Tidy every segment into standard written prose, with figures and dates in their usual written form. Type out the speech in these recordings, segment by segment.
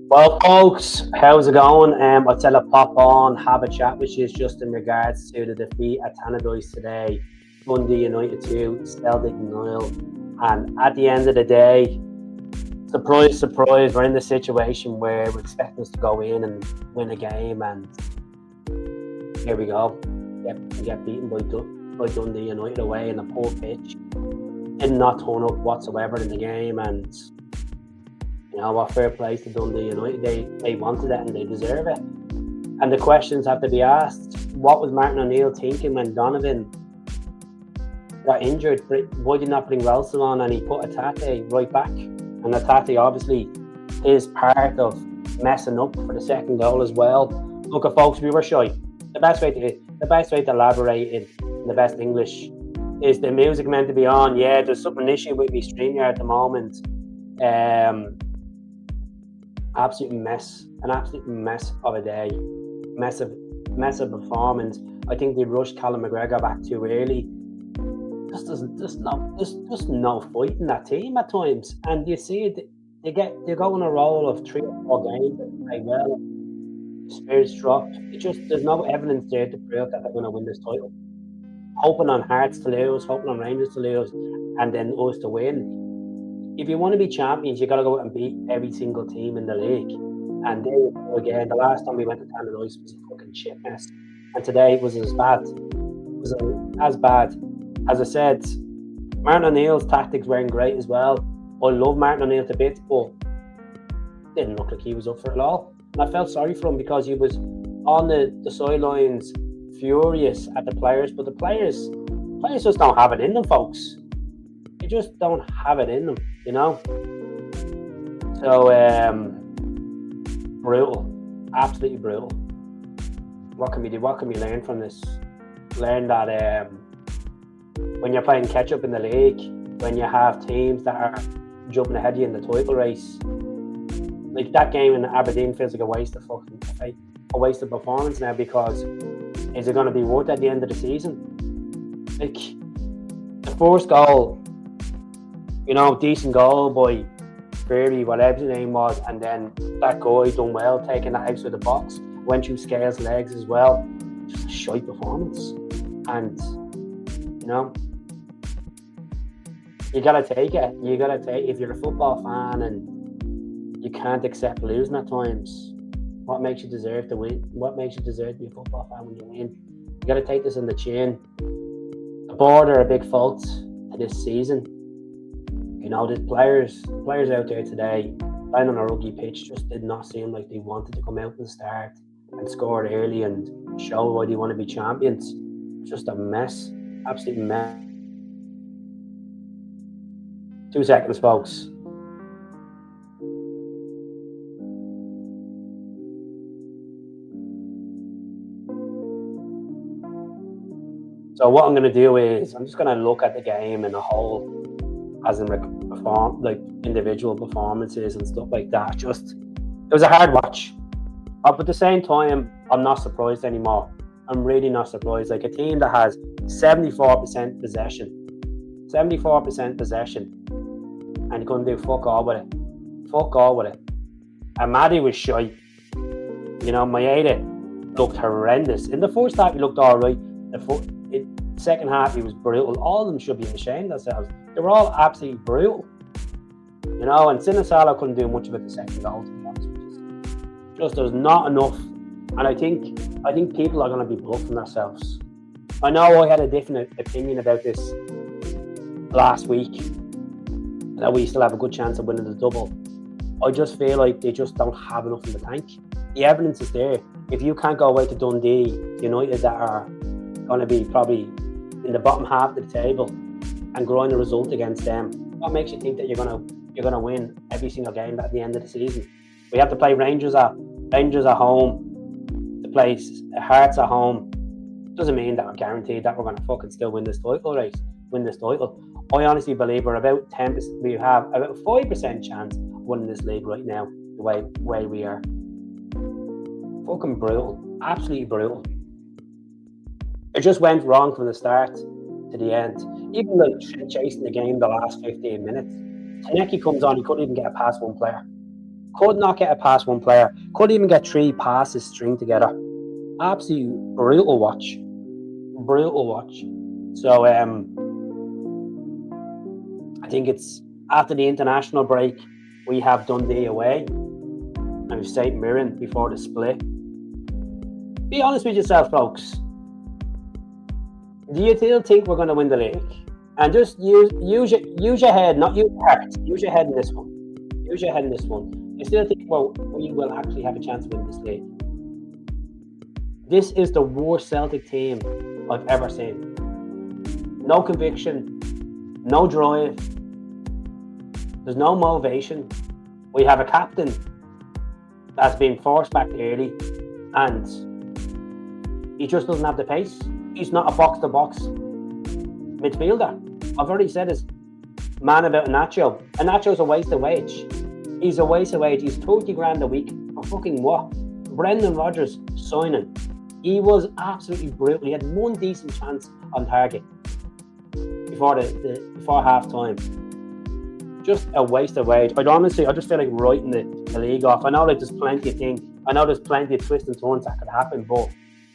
Well, folks, how's it going? I said I'll pop on, have a chat with you just in regards to the defeat at Tannadice today. Dundee United 2, Celtic 0. And at the end of the day, surprise, surprise, we're in the situation where we're expecting us to go in and win a game, and here we go. We get beaten by Dundee United away in a poor pitch. Did not turn up whatsoever in the game, and you know what, fair play to Dundee United. They wanted it and they deserve it. And the questions have to be asked. What was Martin O'Neill thinking when Donovan got injured? Why did not bring Ralston on and he put Atate right back? And Atate obviously is part of messing up for the second goal as well. Look, folks, we were shy. The best way to elaborate in the best English is the music meant to be on. Yeah, there's something issue with me stream here at the moment. Absolute mess of a day, mess of performance. I think they rushed Callum McGregor back too early. Just no fight in that team at times, and you see it. They go on a roll of 3 or 4 games that play well. Spirits dropped. There's no evidence there to prove that they're going to win this title. Hoping on Hearts to lose, hoping on Rangers to lose, and then us to win. If you want to be champions, you got to go out and beat every single team in the league. And there you go again. The last time we went to Tannadice was a fucking shit mess, and today it was as bad. As I said, Martin O'Neill's tactics weren't great as well. I love Martin O'Neill to bits, but didn't look like he was up for it at all. And I felt sorry for him because he was on the sidelines, furious at the players, but the players just don't have it in them, folks. They just don't have it in them, you know. So brutal, absolutely brutal. What can we do? What can we learn from this? Learn that when you're playing catch up in the league, when you have teams that are jumping ahead of you in the title race, like that game in Aberdeen feels like a waste of performance now, because is it going to be worth at the end of the season? Like the first goal, you know, decent goal by Ferry, whatever his name was, and then that guy done well, taking that outside the box, went through Scales' legs as well. Just a shite performance. And, you know, you gotta take it. If you're a football fan and you can't accept losing at times, what makes you deserve to win? What makes you deserve to be a football fan when you win? You gotta take this in the chin. The board are a big fault to this season. You know, the players out there today playing on a rugby pitch just did not seem like they wanted to come out and start and score early and show why they want to be champions. Just a mess, absolute mess. 2 seconds, folks. So what I'm going to do is I'm just going to look at the game in a whole, as in like individual performances and stuff like that. It was a hard watch, but at the same time, I'm not surprised anymore. I'm really not surprised. Like a team that has 74% possession, and you're going to do fuck all with it. And Maddie was shy. You know, Maeda looked horrendous. In the first half, he looked all right. The second half, he was brutal. All of them should be ashamed of themselves. They were all absolutely brutal. You know, and Sinisalo couldn't do much about the second goal, to be honest with you. Just there's not enough. And I think people are going to be bluffing themselves. I know I had a different opinion about this last week, that we still have a good chance of winning the double. I just feel like they just don't have enough in the tank. The evidence is there. If you can't go away to Dundee United, that are going to be probably in the bottom half of the table, and grind a result against them, what makes you think that you're gonna win every single game at the end of the season? We have to play Rangers at home, to play Hearts at home. Doesn't mean that we're guaranteed that we're going to fucking still win this title. I honestly believe we have about 5% chance of winning this league right now, the way we are. Fucking brutal, absolutely brutal. It just went wrong from the start to the end. Even like chasing the game the last 15 minutes. Taneki comes on, he couldn't even get past one player. Could not get it past one player. Couldn't even get three passes string together. Absolutely brutal watch. Brutal watch. So I think it's after the international break, we have Dundee away and we've St Mirren before the split. Be honest with yourself, folks. Do you still think we're going to win the league? And just use your head, not use your heart. Use your head in this one. Use your head in this one. I still think, well, we will actually have a chance to win this league. This is the worst Celtic team I've ever seen. No conviction, no drive. There's no motivation. We have a captain that's been forced back early, and he just doesn't have the pace. He's not a box-to-box midfielder. I've already said this, man, about Nacho. And Nacho's a waste of wage. He's a waste of wage. He's 30 grand a week for fucking what? Brendan Rodgers signing. He was absolutely brutal. He had one decent chance on target before before half time. Just a waste of wage. I just feel like writing the league off. I know like there's plenty of things. I know there's plenty of twists and turns that could happen, but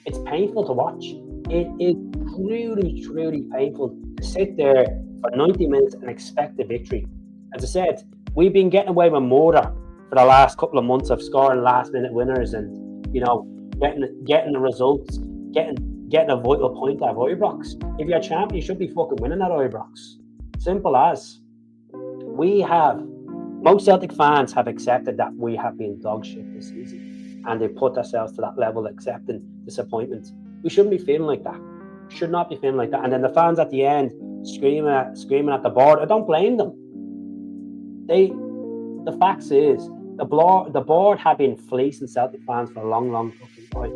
it's painful to watch. It is truly, truly painful to sit there for 90 minutes and expect a victory. As I said, we've been getting away with murder for the last couple of months of scoring last-minute winners and, getting the results, getting a vital point out of Ibrox. If you're a champion, you should be fucking winning at Ibrox. Simple as. Most Celtic fans have accepted that we have been dog shit this season, and they put themselves to that level, accepting disappointment. We shouldn't be feeling like that. Should not be feeling like that. And then the fans at the end screaming at the board. I don't blame them. The facts is the board have been fleecing Celtic fans for a long, long fucking time.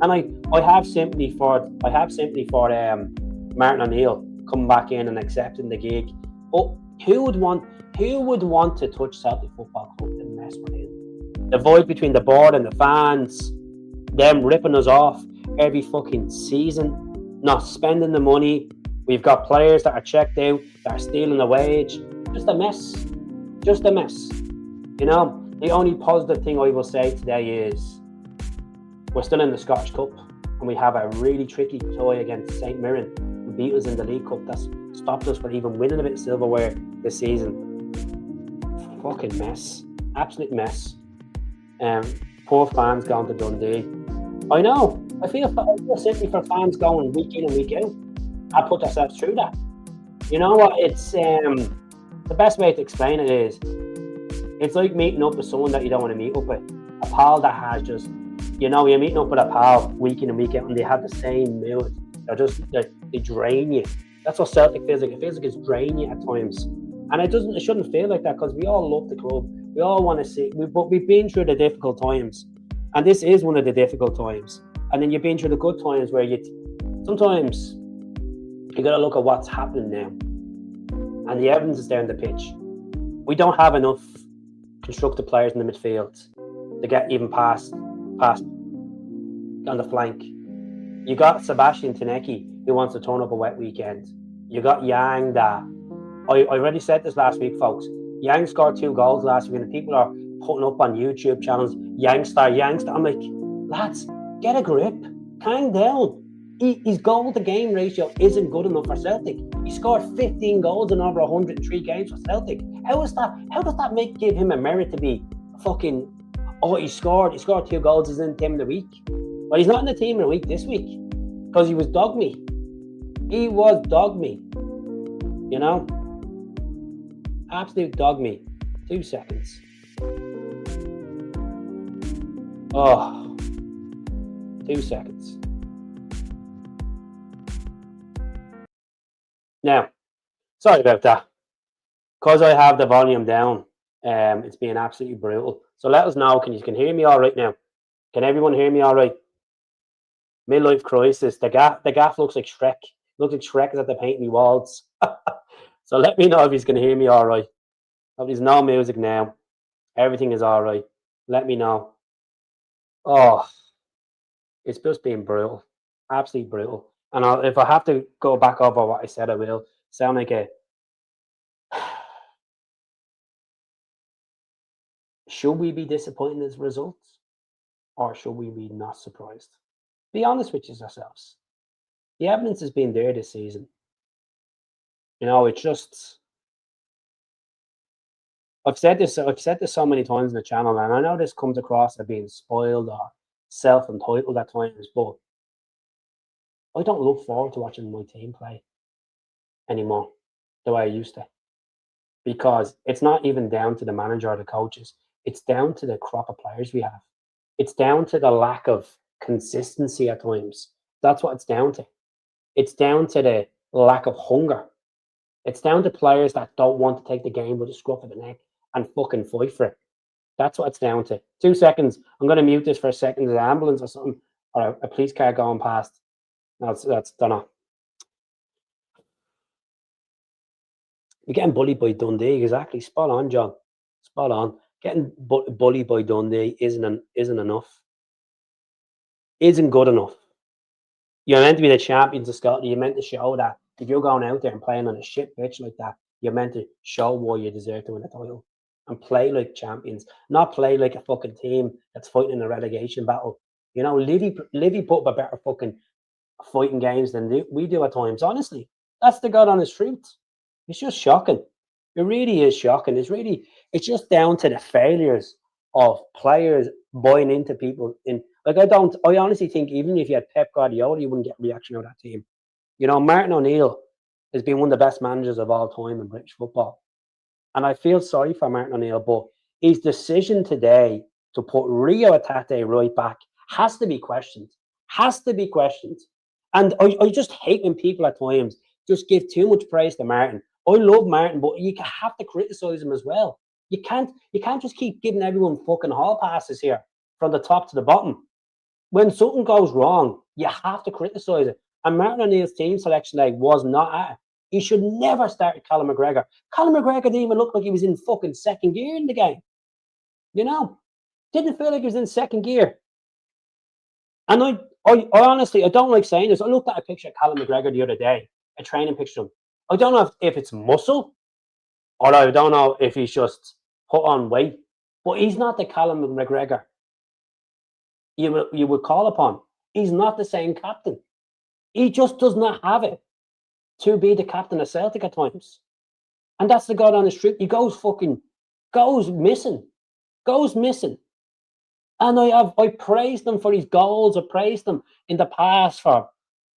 And I have sympathy for Martin O'Neill coming back in and accepting the gig. But who would want to touch Celtic Football Club and mess with him? The void between the board and the fans, them ripping us off every fucking season, not spending the money. We've got players that are checked out, that are stealing the wage. Just a mess. Just a mess. The only positive thing I will say today is we're still in the Scottish Cup and we have a really tricky tie against St Mirren, who beat us in the League Cup. That's stopped us from even winning a bit of silverware this season. Fucking mess. Absolute mess. Poor fans going to Dundee. I know. I feel simply for fans going week in and week out. I put ourselves through that. You know what? It's the best way to explain it is it's like meeting up with someone that you don't want to meet up with. A pal that has just, you're meeting up with a pal week in and week out, and they have the same mood. They drain you. That's what Celtic feels like. It feels like it's draining you at times, and it shouldn't feel like that because we all love the club. We all want to see, but we've been through the difficult times, and this is one of the difficult times. And then you've been through the good times where sometimes you got to look at what's happening now, and the evidence is there on the pitch. We don't have enough constructive players in the midfield to get even past on the flank. You got Sebastian Tinecki, who wants to turn up a wet weekend. You got Yang that I already said this last week, folks. Yang scored 2 goals last week, and people are putting up on YouTube channels, Youngster. I'm like, lads, get a grip, calm down. His goal to game ratio isn't good enough for Celtic. He scored 15 goals in over 103 games for Celtic. How does that give him a merit to be fucking? Oh, he scored 2 goals. He's in the team of the week. Well, he's not in the team of the week this week because he was dog me. He was dog me. Absolute dog me. 2 seconds. Oh, 2 seconds. Now, sorry about that. Because I have the volume down, it's being absolutely brutal. So let us know. Can you hear me all right now? Can everyone hear me all right? Midlife crisis. The gaff looks like Shrek. Looks like Shrek is at the painting walls. So let me know if he's going to hear me all right. If there's no music now, everything is all right. Let me know. Oh, it's just being brutal. Absolutely brutal. And if I have to go back over what I said, I will. Sound like a Should we be disappointed as results, or should we be not surprised? Be honest with yourselves. The evidence has been there this season. It's just I've said this so many times in the channel, and I know this comes across as being spoiled or self-entitled at times, but I don't look forward to watching my team play anymore the way I used to. Because it's not even down to the manager or the coaches. It's down to the crop of players we have. It's down to the lack of consistency at times. That's what it's down to. It's down to the lack of hunger. It's down to players that don't want to take the game with a scruff of the neck and fucking fight for it. That's what it's down to. 2 seconds. I'm going to mute this for a second. There's an ambulance or something, or a police car going past. That's done. We're getting bullied by Dundee. Exactly. Spot on, John. Spot on. Getting bullied by Dundee isn't enough. Isn't good enough. You're meant to be the champions of Scotland. You're meant to show that if you're going out there and playing on a shit pitch like that, you're meant to show why you deserve to win a title and play like champions, not play like a fucking team that's fighting in a relegation battle. Livy put up a better fucking fighting games than we do at times. Honestly, that's the God honest truth. It's just shocking. It really is shocking. It's just down to the failures of players buying into people. I honestly think even if you had Pep Guardiola, you wouldn't get a reaction out of that team. Martin O'Neill has been one of the best managers of all time in British football. And I feel sorry for Martin O'Neill, but his decision today to put Rio Hatate right back has to be questioned. Has to be questioned. And I just hate when people at times just give too much praise to Martin. I love Martin, but you have to criticize him as well. You can't just keep giving everyone fucking hall passes here from the top to the bottom. When something goes wrong, you have to criticize it. And Martin O'Neill's team selection was not at it. He should never start Callum McGregor. Callum McGregor didn't even look like he was in fucking second gear in the game. Didn't feel like he was in second gear. And I honestly, I don't like saying this. I looked at a picture of Callum McGregor the other day, a training picture of him. I don't know if it's muscle, or I don't know if he's just put on weight, but he's not the Callum McGregor you would call upon. He's not the same captain. He just does not have it to be the captain of Celtic at times. And that's the God honest truth. He goes missing. And I praised him for his goals. I praised him in the past for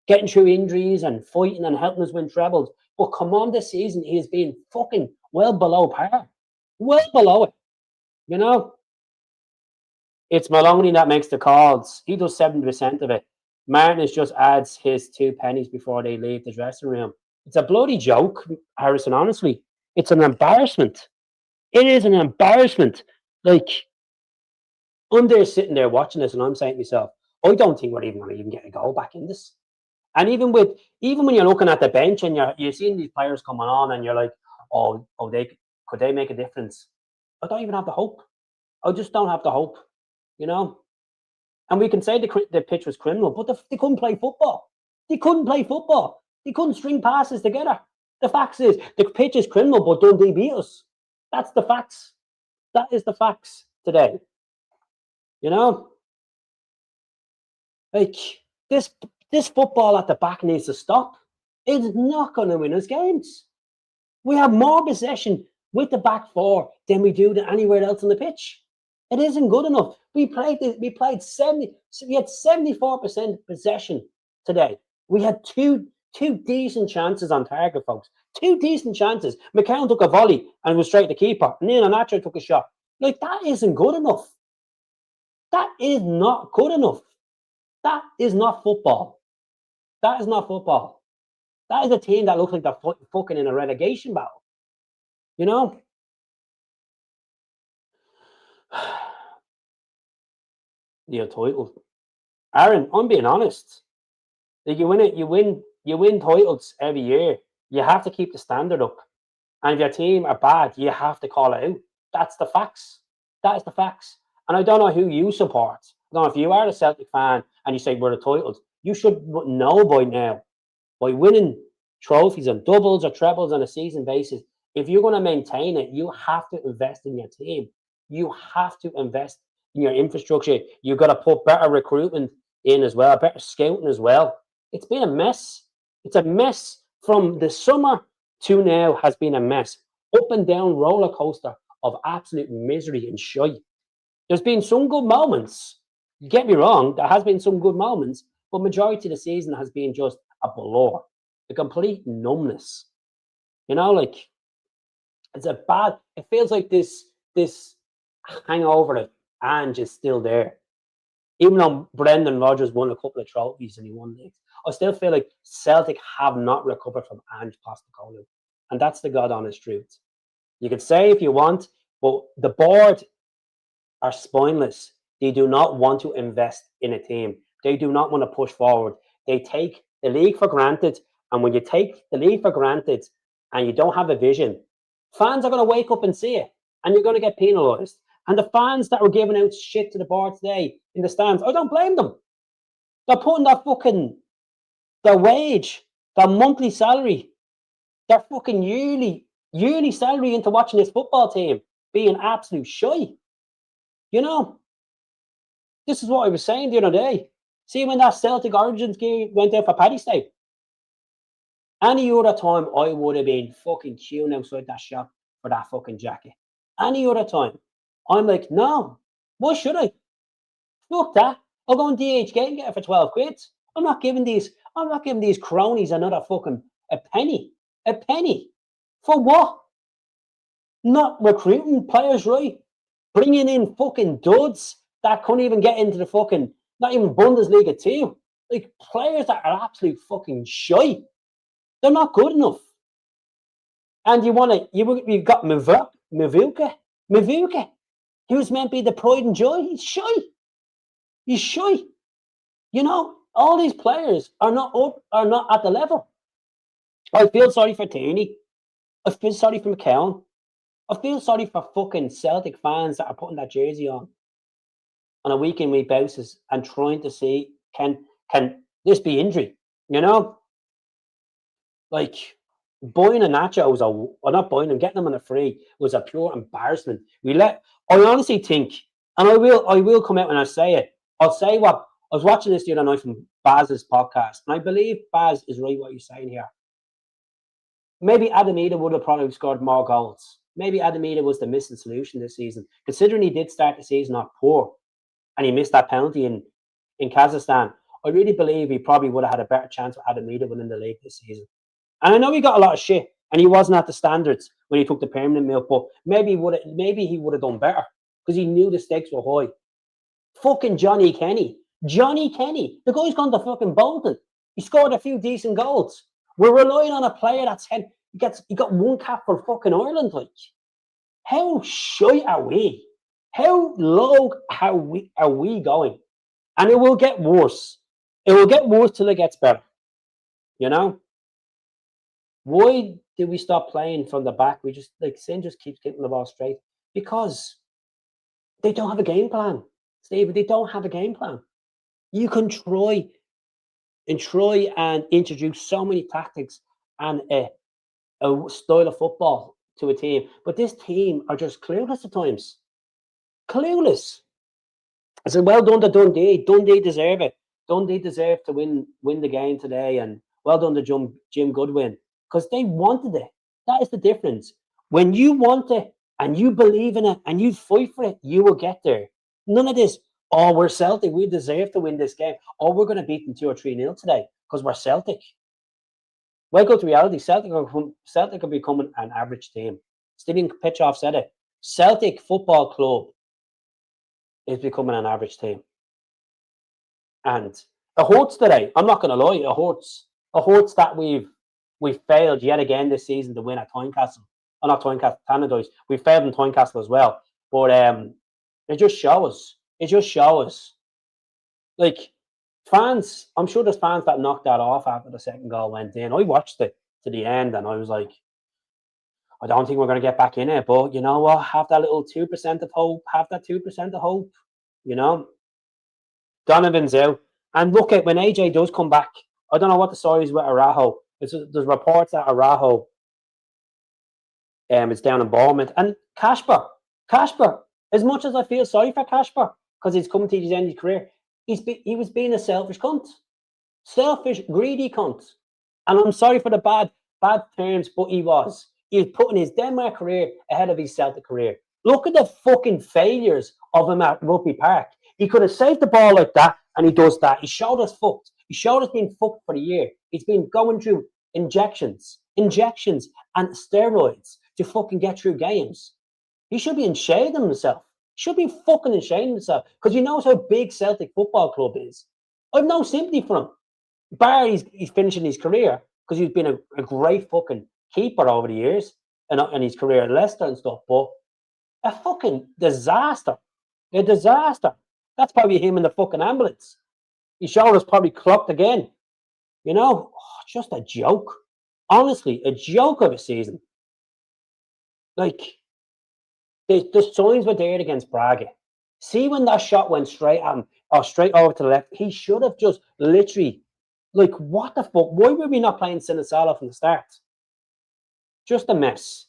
getting through injuries and fighting and helping us win trebles. But come on, this season, he has been fucking well below par. Well below it. It's Maloney that makes the calls. He does 70% of it. Martin just adds his 2 pennies before they leave the dressing room. It's a bloody joke, Harrison, honestly. It's an embarrassment. It is an embarrassment. I'm there sitting there watching this and I'm saying to myself, I don't think we're even going to get a goal back in this. And even when you're looking at the bench and you're seeing these players coming on and you're like, could they make a difference? I don't even have the hope. I just don't have the hope, And we can say the pitch was criminal, but they couldn't play football. They couldn't string passes together. The fact is, the pitch is criminal, but Dundee beat us. That's the facts. That is the facts today. This football at the back needs to stop. It's not going to win us games. We have more possession with the back four than we do anywhere else on the pitch. It isn't good enough. We had 74% possession today. We had two decent chances on target, folks. 2 decent chances. McCown took a volley and was straight to the keeper. And then Anacho took a shot. That isn't good enough. That is not good enough. That is not football. That is not football. That is a team that looks like they're fucking in a relegation battle. The title. Aaron, I'm being honest. You win titles every year. You have to keep the standard up. And if your team are bad, you have to call it out. That's the facts. That is the facts. And I don't know who you support. I don't know if you are a Celtic fan and you say we're the titles. You should know by now, by winning trophies and doubles or trebles on a season basis, if you're going to maintain it, you have to invest in your team. You have to invest in your infrastructure. You've got to put better recruitment in as well, better scouting as well. It's been a mess. It's a mess from the summer to now has been a mess. Up and down roller coaster of absolute misery and shite. There's been some good moments. Get me wrong, there has been some good moments, but majority of the season has been just a blur, a complete numbness. You know, like it's a bad. It feels like this hangover of Ange is still there. Even though Brendan Rodgers won a couple of trophies and he won leagues, I still feel like Celtic have not recovered from Ange Postecoglou, and that's the God honest truth. You can say if you want, but the board are spineless. They do not want to invest in a team. They do not want to push forward. They take the league for granted, and when you take the league for granted and you don't have a vision, fans are going to wake up and see it, and you're going to get penalised. And the fans that were giving out shit to the board today in the stands, I don't blame them. They're putting their wage, their monthly salary, their fucking yearly salary into watching this football team being absolute shy. You know, this is what I was saying the other day. See, when that Celtic Origins game went out for Paddy's Day, any other time I would have been fucking queuing outside that shop for that fucking jacket. Any other time. I'm like, no, why should I? Fuck that. I'll go on DHgate and get it for 12 quid. I'm not giving these cronies another fucking a penny. A penny. For what? Not recruiting players right. Bringing in fucking duds that couldn't even get into the fucking, not even Bundesliga team. Like players that are absolute fucking shy. They're not good enough. And you've got Mavuka. He was meant to be the pride and joy. He's shy. He's shy. You know, all these players are not at the level. I feel sorry for Tierney. I feel sorry for McCown. I feel sorry for fucking Celtic fans that are putting that jersey on a week in, week basis and trying to see can this be injury? You know, like buying a nachos or not buying them, getting them on a free was a pure embarrassment. I honestly think, and I will come out and I'll say it. I'll say what I was watching this the other night from Baz's podcast, and I believe Baz is right what he's saying here. Maybe Adamida would have probably scored more goals. Maybe Adamida was the missing solution this season, considering he did start the season off poor and he missed that penalty in Kazakhstan. I really believe he probably would have had a better chance with Adamida winning the league this season. And I know he got a lot of shit and he wasn't at the standards when he took the permanent milk, but maybe he would have done better because he knew the stakes were high. Fucking Johnny Kenny, the guy's gone to fucking Bolton. He scored a few decent goals. We're relying on a player he got one cap for fucking Ireland. Like, how shy are we? How low are we going? And it will get worse. It will get worse till it gets better. You know? Why did we stop playing from the back? We just Sin just keeps getting the ball straight because they don't have a game plan. Steve, they don't have a game plan. You can try and introduce so many tactics and a style of football to a team, but this team are just clueless at times. Clueless. I said, well done to Dundee. Dundee deserve it. Dundee deserve to win the game today, and well done to Jim Goodwin because they wanted it. That is the difference. When you want it and you believe in it and you fight for it, you will get there. None of this, oh, we're Celtic, we deserve to win this game. Oh, we're going to beat them 2 or 3-0 today because we're Celtic. Wake up to reality. Celtic are becoming an average team. Stephen Petrov said it. Celtic Football Club is becoming an average team. And it hurts today. I'm not going to lie. It hurts. It hurts that we've failed yet again this season to win at Tynecastle. Oh, not Tynecastle, Tannadice. We failed in Tynecastle as well. But it just shows. It just shows. Like, fans, I'm sure there's fans that knocked that off after the second goal went in. I watched it to the end and I was like, I don't think we're going to get back in it. But you know what? Have that little 2% of hope. Have that 2% of hope. You know? Donovan's out. And look at when AJ does come back. I don't know what the story is with Araujo. There's reports that Araujo is down in Bournemouth. And Kasper, As much as I feel sorry for Kasper because he's coming to the end of his career, he was being a selfish cunt. Selfish, greedy cunt. And I'm sorry for the bad terms, but he was. He was putting his Denmark career ahead of his Celtic career. Look at the fucking failures of him at Rugby Park. He could have saved the ball like that, and he does that. He showed us fucked. He showed us being fucked for the year. He's been going through injections, and steroids to fucking get through games. He should be ashamed of himself. He should be fucking ashamed of himself because he knows how big Celtic Football Club is. I've no sympathy for him. Bar he's finishing his career because he's been a great fucking keeper over the years and his career at Leicester and stuff, but a fucking disaster. A disaster. That's probably him in the fucking ambulance. His shoulder's probably clocked again. You know? Oh, just a joke. Honestly, a joke of a season. Like, the signs were there against Braga. See when that shot went straight at him, or straight over to the left, he should have just literally, like, what the fuck? Why were we not playing Sinisalo from the start? Just a mess.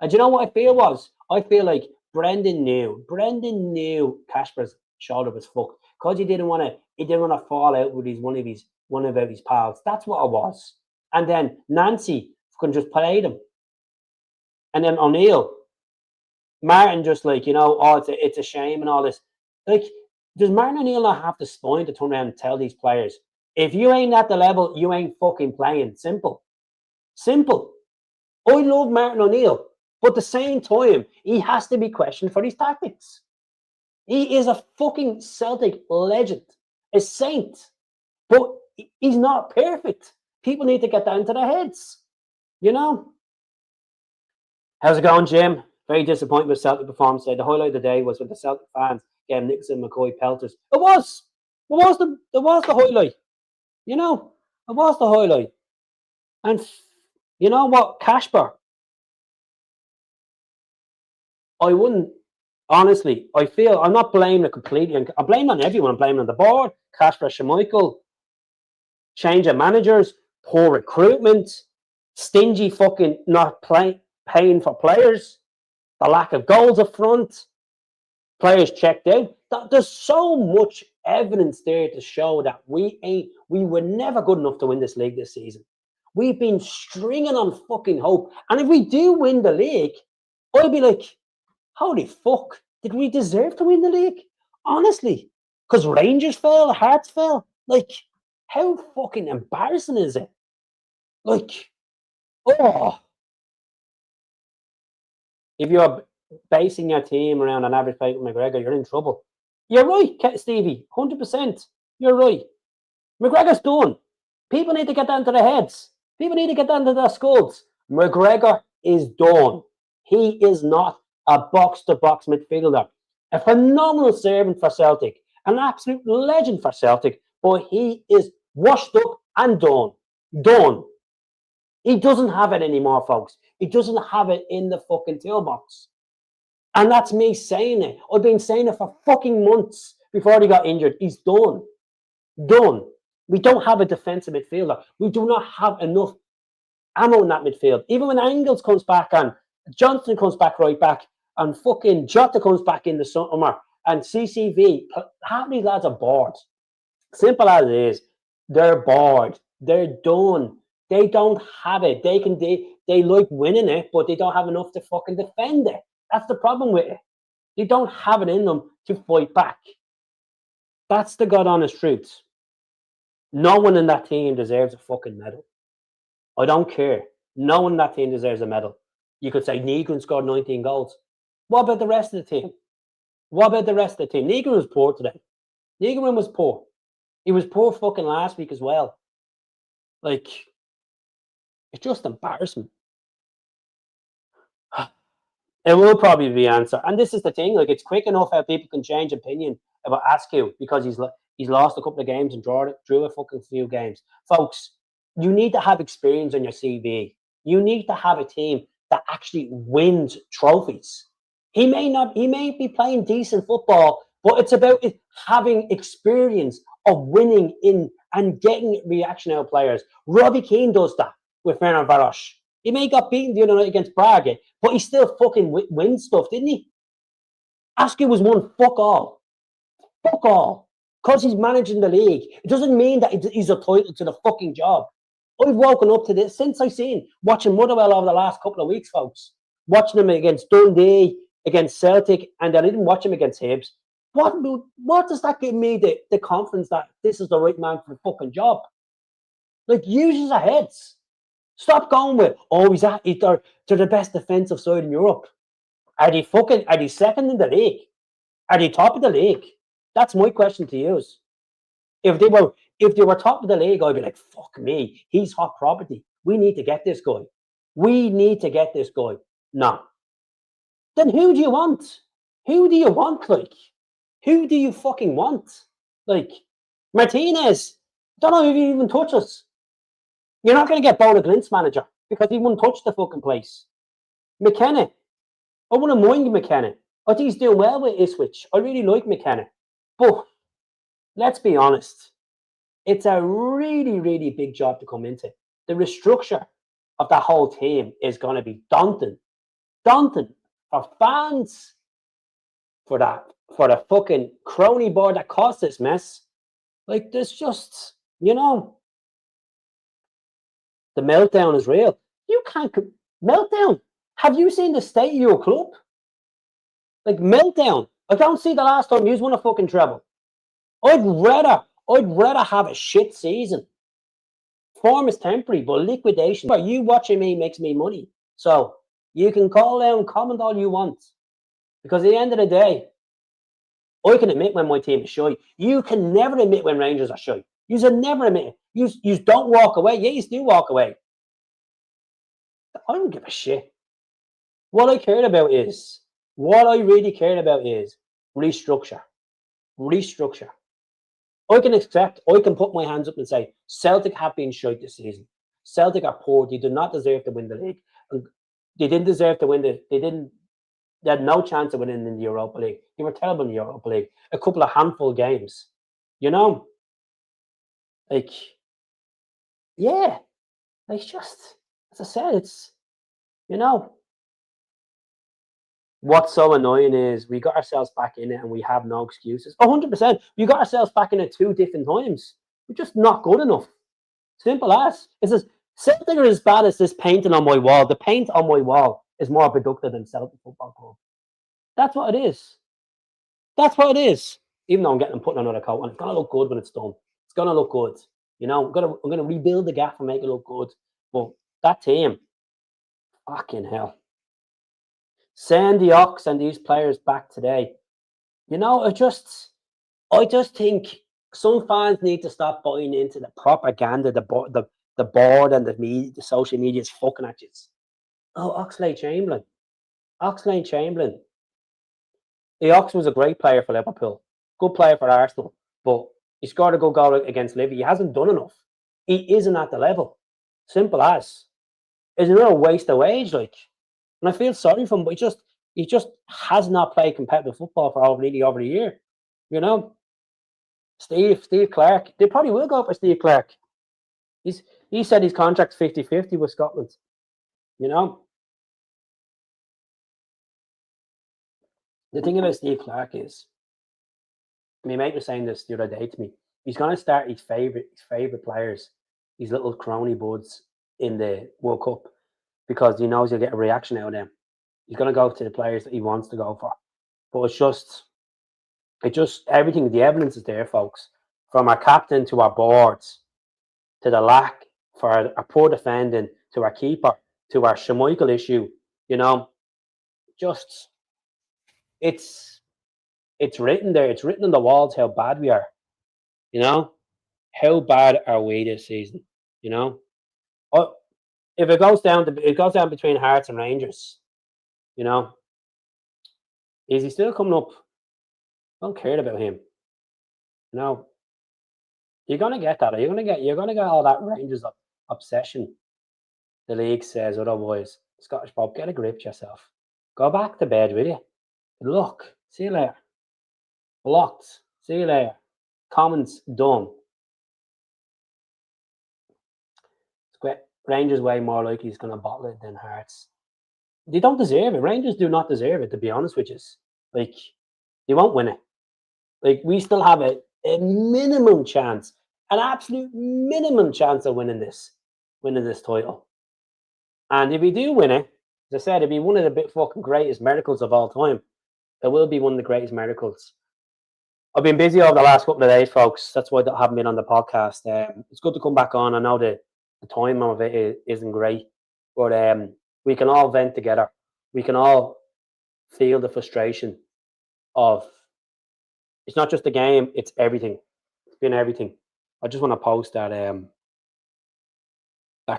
And do you know what I feel was? I feel like Brendan knew Kasper's shoulder was fucked because he didn't want to fall out with one of his pals. That's what it was. And then Nancy could just play him. And then O'Neill, Martin just like, it's a shame and all this. Like, does Martin O'Neill not have the spine to turn around and tell these players, if you ain't at the level, you ain't fucking playing? Simple. I love Martin O'Neill, but at the same time, he has to be questioned for his tactics. He is a fucking Celtic legend, a saint, but he's not perfect. People need to get down to their heads, How's it going, Jim? Very disappointed with Celtic performance today. The highlight of the day was when the Celtic fans gave Nicholson McCoy pelters. It was the highlight. It was the highlight. And you know what, Kasper? I wouldn't, honestly, I feel, I'm not blaming it completely. I'm blaming on everyone. I'm blaming on the board, Kasper Schmeichel, change of managers, poor recruitment, stingy fucking not paying for players, the lack of goals up front, players checked out. There's so much evidence there to show that we were never good enough to win this league this season. We've been stringing on fucking hope. And if we do win the league, I'll be like, holy fuck, did we deserve to win the league? Honestly. Because Rangers fell, Hearts fell. Like, how fucking embarrassing is it? Like, oh. If you're basing your team around an average play with McGregor, you're in trouble. You're right, Stevie, 100%. You're right. McGregor's done. People need to get down to their heads. People need to get down to their skulls. McGregor is done. He is not a box-to-box midfielder. A phenomenal servant for Celtic. An absolute legend for Celtic. But he is washed up and done. Done. He doesn't have it anymore, folks. He doesn't have it in the fucking toolbox. And that's me saying it. I've been saying it for fucking months before he got injured. He's done. Done. We don't have a defensive midfielder. We do not have enough ammo in that midfield. Even when Angles comes back and Johnson comes back right back and fucking Jota comes back in the summer and CCV, half these lads are bored. Simple as it is. They're bored. They're done. They don't have it. They like winning it, but they don't have enough to fucking defend it. That's the problem with it. They don't have it in them to fight back. That's the God honest truth. No one in that team deserves a fucking medal. I don't care. No one in that team deserves a medal. You could say Negron scored 19 goals. What about the rest of the team? Negron was poor today. Negron was poor. He was poor fucking last week as well. Like, it's just embarrassing. It will probably be the answer. And this is the thing, like, it's quick enough how people can change opinion about Askew because he's lost a couple of games and drew a fucking few games. Folks, you need to have experience on your CV. You need to have a team that actually wins trophies. He may be playing decent football, but it's about having experience of winning in and getting reaction out of players. Robbie Keane does that with Fenerbahce. He may got beaten the other night against Braga, but he still fucking wins stuff, didn't he? Askew has won fuck all. Fuck all. Because he's managing the league. It doesn't mean that he's entitled to the fucking job. I've woken up to this since I've seen watching Motherwell over the last couple of weeks, folks. Watching him against Dundee, against Celtic, and then I didn't watch him against Hibs. What does that give me the confidence that this is the right man for the fucking job? Like, use your heads. Stop going with, they're the best defensive side in Europe. Are they second in the league? Are they top of the league? That's my question to you. If they were top of the league, I'd be like, fuck me, he's hot property. We need to get this guy. We need to get this guy. No. Then who do you want? Who do you want, like? Who do you fucking want? Like, Martinez, don't know if he even touches. You're not going to get Bola Glint's manager because he wouldn't touch the fucking place. McKenna, I wouldn't mind McKenna. I think he's doing well with Ipswich. I really like McKenna. But let's be honest, it's a really, really big job to come into. The restructure of that whole team is going to be daunting. Daunting for fans, for the fucking crony board that caused this mess. Like, there's just, the meltdown is real. You can't meltdown. Have you seen the state of your club? Like, meltdown. I don't see the last time you won a fucking treble. I'd rather have a shit season. Form is temporary, but liquidation. You watching me makes me money. So you can call down, comment all you want. Because at the end of the day, I can admit when my team is shy. You can never admit when Rangers are shy. You should never admit it. You don't walk away. Yeah, you do walk away. I don't give a shit. What I really cared about is restructure. Restructure. I can put my hands up and say, Celtic have been shite this season. Celtic are poor. They do not deserve to win the league. And they didn't deserve to win they had no chance of winning in the Europa League. They were terrible in the Europa League. A couple of handful games. Like, yeah. Like, just, as I said, it's, what's so annoying is we got ourselves back in it and we have no excuses. 100%. We got ourselves back in it 2 different times. We're just not good enough. Simple as. It's as Celtic are as bad as this painting on my wall. The paint on my wall is more productive than Celtic Football Club. That's what it is. That's what it is. Even though I'm putting another coat on, it's gonna look good when it's done. It's gonna look good. I'm gonna rebuild the gap and make it look good. But that team, fucking hell. Send the Ox and these players back today. I just think some fans need to stop buying into the propaganda, the board and the media, the social media is fucking at you. Oh, Oxlade-Chamberlain. The Ox was a great player for Liverpool. Good player for Arsenal. But he scored a good goal against Livy. He hasn't done enough. He isn't at the level. Simple as. It's another waste of wage, like. And I feel sorry for him, but he just has not played competitive football for over a year. Steve Clark. They probably will go for Steve Clark. He said his contract's 50-50 with Scotland. The thing about Steve Clark is, my mate was saying this the other day to me. He's going to start his favorite players, his little crony buds in the World Cup, because he knows he'll get a reaction out of them. He's going to go to the players that he wants to go for. But it's just everything. The evidence is there, folks. From our captain to our boards, to the lack for our poor defending, to our keeper, to our Schmeichel issue. Just it's written there. It's written on the walls how bad we are. How bad are we this season? Oh, if it goes down between Hearts and Rangers. Is he still coming up? I don't care about him. You're gonna get that. You're gonna get all that Rangers obsession. The league says otherwise. Scottish Bob, get a grip to yourself. Go back to bed, will you? Look, see you later. Blocked. See you later. Comments done. Rangers way more likely he's going to bottle it than Hearts. They don't deserve it. Rangers do not deserve it, to be honest with you. Like, They won't win it. Like we still have a minimum chance, an absolute minimum chance of winning this title. And if we do win it, as I said, it'd be one of the big fucking greatest miracles of all time. It will be one of the greatest miracles. I've been busy over the last couple of days, folks. That's why I haven't been on the podcast. It's good to come back on. I know the time of it isn't great, but we can all vent together. We can all feel the frustration of it's not just the game; it's everything. It's been everything. I just want to post that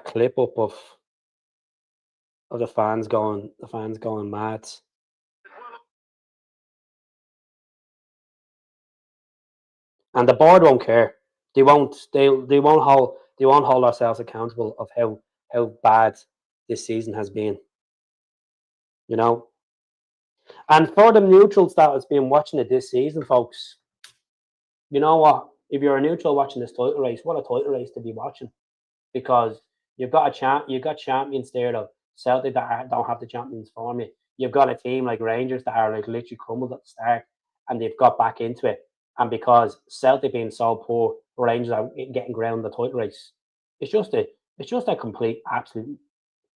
clip up of the fans going mad. And the board won't care. They won't hold ourselves accountable of how bad this season has been. You know, and for the neutrals that has been watching it this season, folks, you know what? If you're a neutral watching this title race, what a title race to be watching, because you've got champions there of Celtic that don't have the champions form you. You've got a team like Rangers that are like literally crumbled at the start, and they've got back into it. And because Celtic being so poor, Rangers are getting ground in the title race. It's just a complete absolute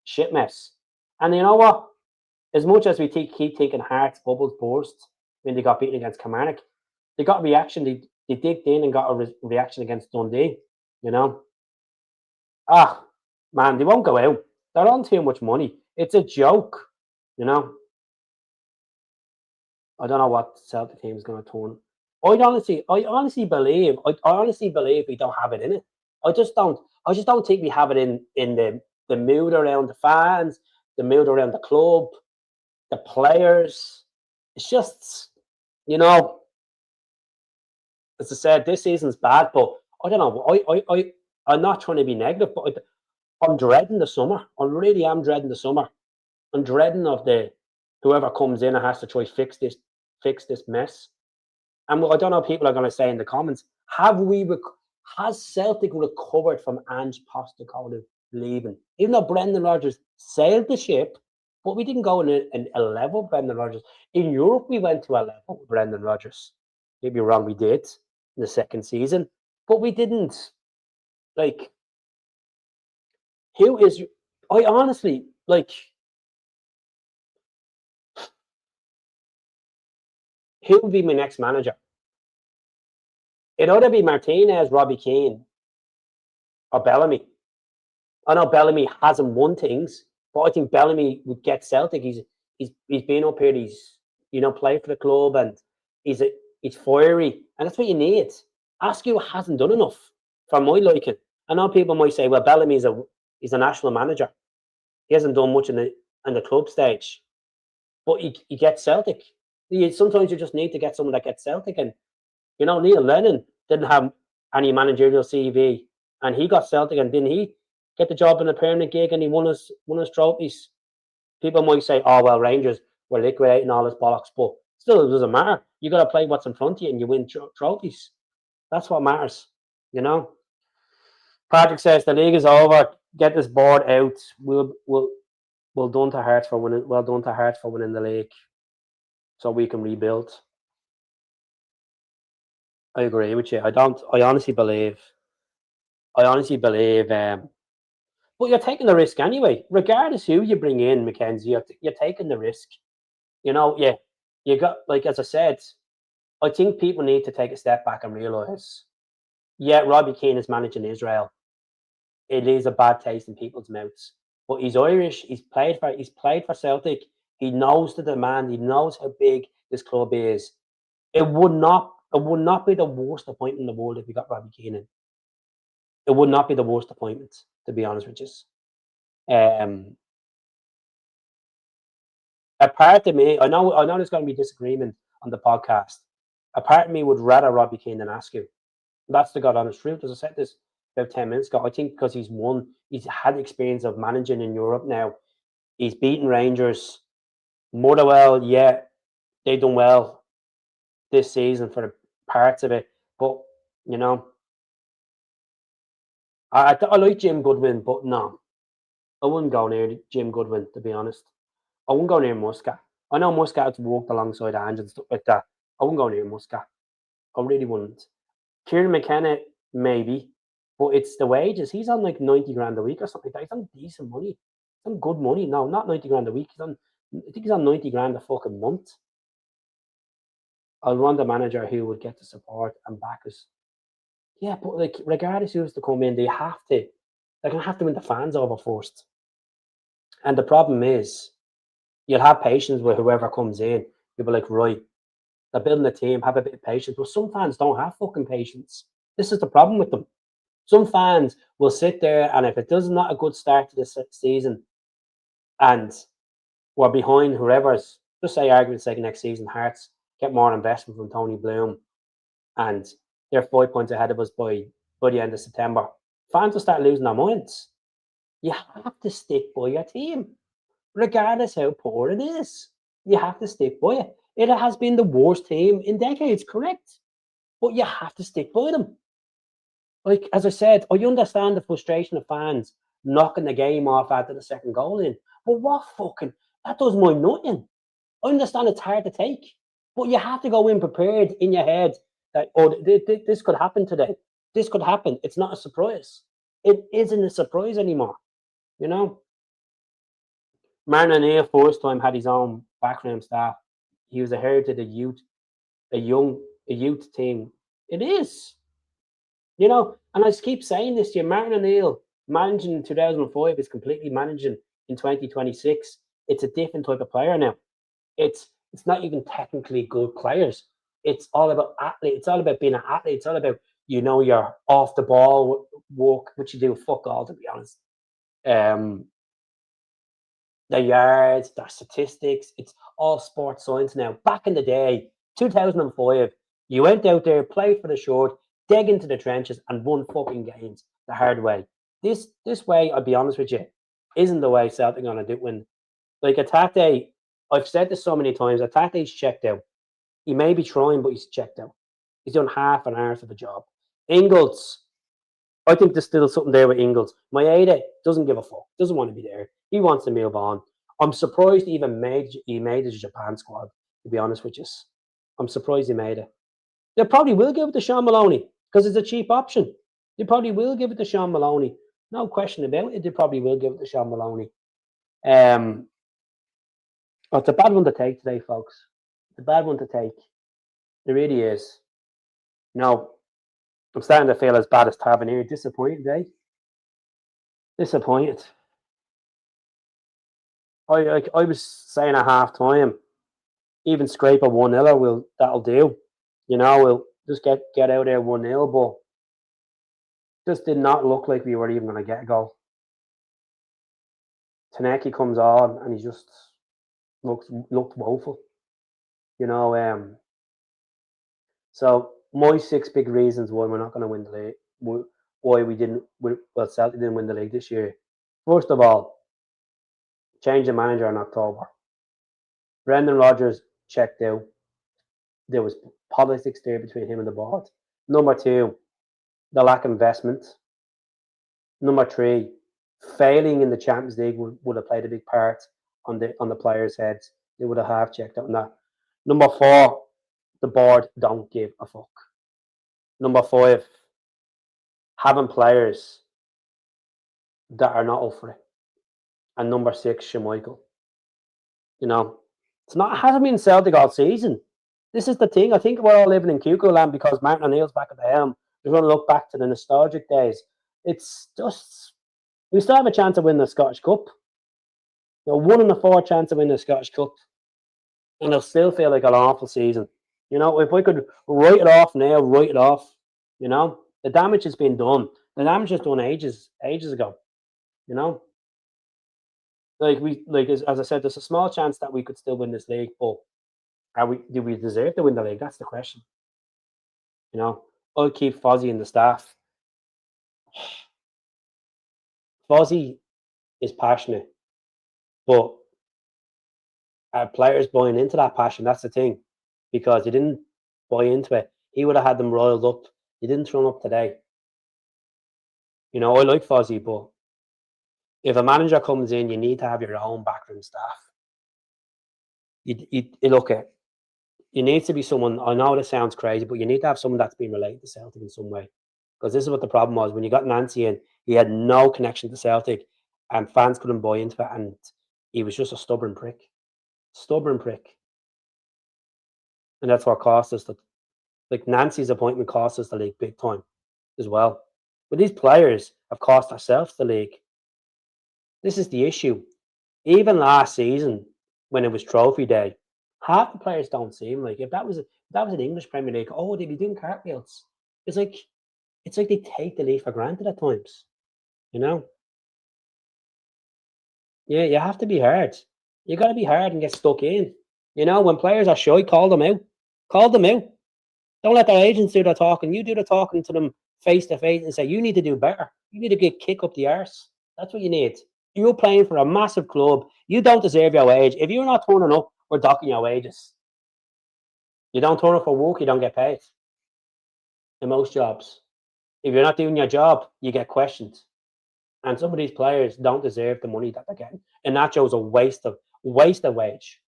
shit mess. And you know what? As much as we keep taking Hearts bubbles burst when they got beaten against Kilmarnock, they got a reaction. They digged in and got a reaction against Dundee. You know, man, they won't go out. They're on too much money. It's a joke. You know, I don't know what Celtic team is going to turn. I honestly believe we don't have it in it. I just don't think we have it in the mood around the fans, the mood around the club, the players. It's just, you know, as I said, this season's bad, but I don't know. I'm not trying to be negative, but I'm dreading the summer. I really am dreading the summer. I'm dreading of the whoever comes in and has to try fix this mess. And I don't know. People are going to say in the comments, has Celtic recovered from Ange Postecoglou leaving? Even though Brendan Rodgers sailed the ship, but we didn't go in a level with Brendan Rodgers. In Europe, we went to a level with Brendan Rodgers. Maybe wrong, we did in the second season, but we didn't. Like, who is? I honestly like. Who would be my next manager? It'd either be Martinez, Robbie Keane, or Bellamy. I know Bellamy hasn't won things, but I think Bellamy would get Celtic. He's been up here. He's played for the club, and he's fiery, and that's what you need. Askew hasn't done enough for my liking. I know people might say, "Well, Bellamy's he's a national manager. He hasn't done much in the club stage, but he gets Celtic. Sometimes you just need to get someone that gets Celtic, and Neil Lennon didn't have any managerial CV, and he got Celtic, and didn't he get the job in a permanent gig, and he won his trophies? People might say, "Oh well, Rangers were liquidating all his bollocks," but still, it doesn't matter. You got to play what's in front of you, and you win trophies. That's what matters, you know. Patrick says the league is over. Get this board out. Well done to Hearts for winning. Well done to Hearts for winning the league, so we can rebuild. I agree with you. I honestly believe. But you're taking the risk anyway, regardless who you bring in, Mackenzie. You're taking the risk. Yeah. You got, like, as I said, I think people need to take a step back and realise. Yeah, Robbie Keane is managing Israel. It leaves a bad taste in people's mouths. But he's Irish. He's played for Celtic. He knows the demand. He knows how big this club is. It would not be the worst appointment in the world if we got Robbie Keane in. It would not be the worst appointment, to be honest with you. A part of me, I know there's going to be disagreement on the podcast. A part of me would rather Robbie Keane than Askew. That's the God honest truth. As I said this about 10 minutes ago, I think because he's had experience of managing in Europe now. He's beaten Rangers. Motherwell, yeah, they done well this season for the parts of it. But, I like Jim Goodwin, but no. I wouldn't go near Jim Goodwin, to be honest. I wouldn't go near Muscat. I know Muscat's worked alongside Ange and stuff like that. I wouldn't go near Muscat. I really wouldn't. Kieran McKenna, maybe, but it's the wages. He's on like 90 grand a week or something like that. He's on decent money. He's on good money. No, not 90 grand a week. I think he's on 90 grand a fucking month. I'll want a manager who would get the support and back us. Yeah, but like regardless who's to come in, they're gonna have to win the fans over first. And the problem is you'll have patience with whoever comes in. You'll be like, right, they're building a team, have a bit of patience. But some fans don't have fucking patience. This is the problem with them. Some fans will sit there, and if it does not a good start to the season, and we're behind whoever's, just say argument's sake next season, Hearts get more investment from Tony Bloom, and they're 5 points ahead of us by the end of September. Fans will start losing their minds. You have to stick by your team, regardless how poor it is. You have to stick by it. It has been the worst team in decades, correct? But you have to stick by them. Like, as I said, I understand the frustration of fans knocking the game off after the second goal in. But that does my nothing. I understand it's hard to take, but you have to go in prepared in your head that, this could happen today. This could happen. It's not a surprise. It isn't a surprise anymore, you know? Martin O'Neill, first time, had his own backroom staff. He was a heritage of a youth team. It is. You know, and I just keep saying this to you, Martin O'Neill managing in 2005 is completely managing in 2026. It's a different type of player now. It's not even technically good players. It's all about athlete. It's all about being an athlete. It's all about, your off the ball work, which you do fuck all, to be honest. Their yards, their statistics, it's all sports science now. Back in the day, 2005, you went out there, played for the short, dig into the trenches, and won fucking games the hard way. This way, I'll be honest with you, isn't the way Celtic are going to do win. Like Atate, I've said this so many times, Atate's checked out. He may be trying, but he's checked out. He's done half an hour of a job. Ingles, I think there's still something there with Ingles. Maeda doesn't give a fuck, doesn't want to be there. He wants to move on. I'm surprised he even made the Japan squad, to be honest with you. I'm surprised he made it. They probably will give it to Sean Maloney because it's a cheap option. They probably will give it to Sean Maloney. No question about it. They probably will give it to Sean Maloney. It's a bad one to take today, folks. It's a bad one to take. It really is. No, I'm starting to feel as bad as Tavernier. Disappointed, eh? Disappointed. I was saying at half time, even scrape a 1-0, that'll do. We'll just get out there 1-0, but just did not look like we were even going to get a goal. Taneki comes on and he just looked woeful. So my 6 big reasons why we're not going to win the league, why Celtic didn't win the league this year. First of all, change the manager in October. Brendan Rodgers checked out. There was politics there between him and the board. Number 2, the lack of investment. Number 3, failing in the Champions League would have played a big part on the players' heads. They would have half checked out on that. Number 4, the board don't give a fuck. Number 5, having players that are not up for it. And number 6, Schmeichel. It hasn't been Celtic all season. This is the thing. I think we're all living in cuckoo land because Martin O'Neill's back at the helm. We're going to look back to the nostalgic days. It's just, we still have a chance of winning the Scottish Cup. 1 in 4 chance of winning the Scottish Cup. And it'll still feel like an awful season. If we could write it off now, write it off. The damage has been done. The damage was done ages ago. As I said, there's a small chance that we could still win this league, but do we deserve to win the league? That's the question. I'll keep Fozzie in the staff. Fozzie is passionate, but our players buying into that passion, that's the thing. Because he didn't buy into it. He would have had them roiled up. He didn't turn up today. I like Fozzie, but if a manager comes in, you need to have your own backroom staff. You look at You need to be someone. I know this sounds crazy, but you need to have someone that's been related to Celtic in some way. Because this is what the problem was when you got Nancy in. He had no connection to Celtic, and fans couldn't buy into it. And he was just a stubborn prick, and that's what cost us. Like Nancy's appointment cost us the league big time as well. But these players have cost ourselves the league. This is the issue. Even last season, when it was Trophy Day, half the players don't seem like if that was an English Premier League, oh, they'd be doing cartwheels. It's like they take the league for granted at times. You know? Yeah, you have to be hard. You got to be hard and get stuck in. When players are shy, call them out. Call them out. Don't let their agents do the talking. You do the talking to them face to face and say, you need to do better. You need to get kick up the arse. That's what you need. You're playing for a massive club. You don't deserve your wage. If you're not turning up, we're docking your wages. You don't turn up for work, you don't get paid. In most jobs. If you're not doing your job, you get questioned. And some of these players don't deserve the money that they're getting. And that shows a waste of wage.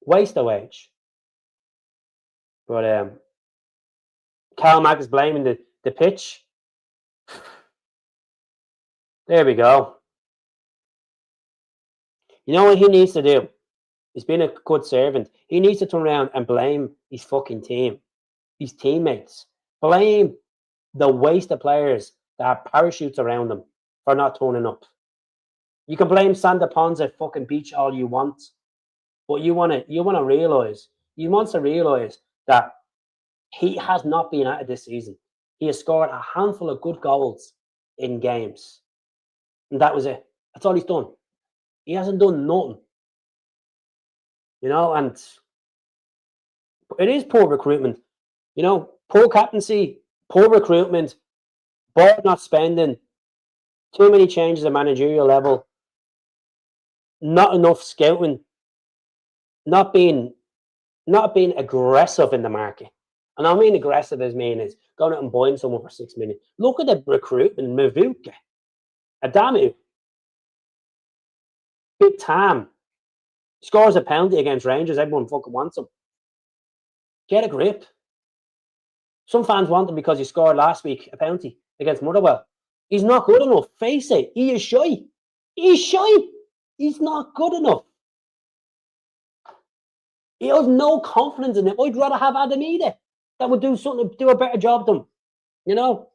Waste of wage. But Cal Mack is blaming the pitch. There we go. You know what he needs to do? He's been a good servant. He needs to turn around and blame his fucking team, his teammates. Blame the waste of players that have parachutes around them for not turning up. You can blame Sander Ponza fucking beach all you want, but you want to realize that he has not been at it this season. He has scored a handful of good goals in games, and that was it. That's all he's done. He hasn't done nothing, and it is poor recruitment. Poor captaincy, poor recruitment, board not spending, too many changes at managerial level, not enough scouting, not being aggressive in the market. And I mean aggressive as is going out and buying someone for 6 million. Look at the recruitment, Mavuka, Adamu, Big Tam, scores a penalty against Rangers, everyone fucking wants him. Get a grip. Some fans want him because he scored last week a penalty against Motherwell. He's not good enough. Face it. He is shy. He's shy. He's not good enough. He has no confidence in it. I'd rather have Adam Eder that would do a better job than him.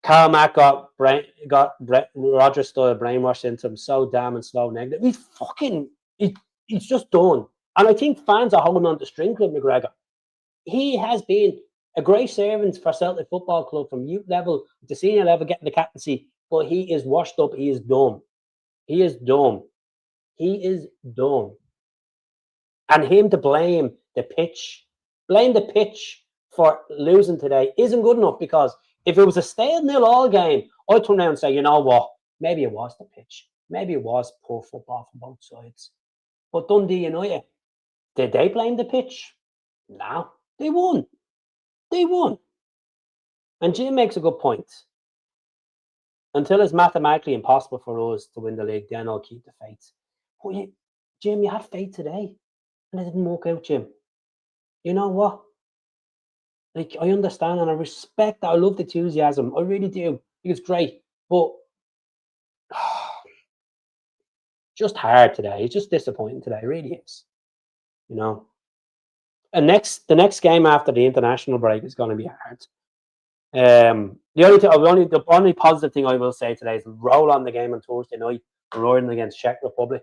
Karl Mack got Roger style brainwashed into him so damn and slow negative. He's just done. And I think fans are holding on to string Club McGregor. He has been a great servant for Celtic Football Club from youth level to senior level, getting the captaincy, but he is washed up. He is dumb. He is dumb. He is dumb. And him to blame the pitch for losing today isn't good enough, because if it was a stale 0-0 game, I'd turn around and say, you know what? Maybe it was the pitch. Maybe it was poor football from both sides. But Dundee United, did they blame the pitch? No. They won. And Jim makes a good point. Until it's mathematically impossible for us to win the league, then I'll keep the faith. But Jim, you had faith today, and it didn't work out, Jim. You know what? Like, I understand and I respect that. I love the enthusiasm. I really do. It's great. But just hard today. It's just disappointing today. It really is. And the next game after the international break is going to be hard. The only positive thing I will say today is roll on the game on Thursday night, Ireland against Czech Republic.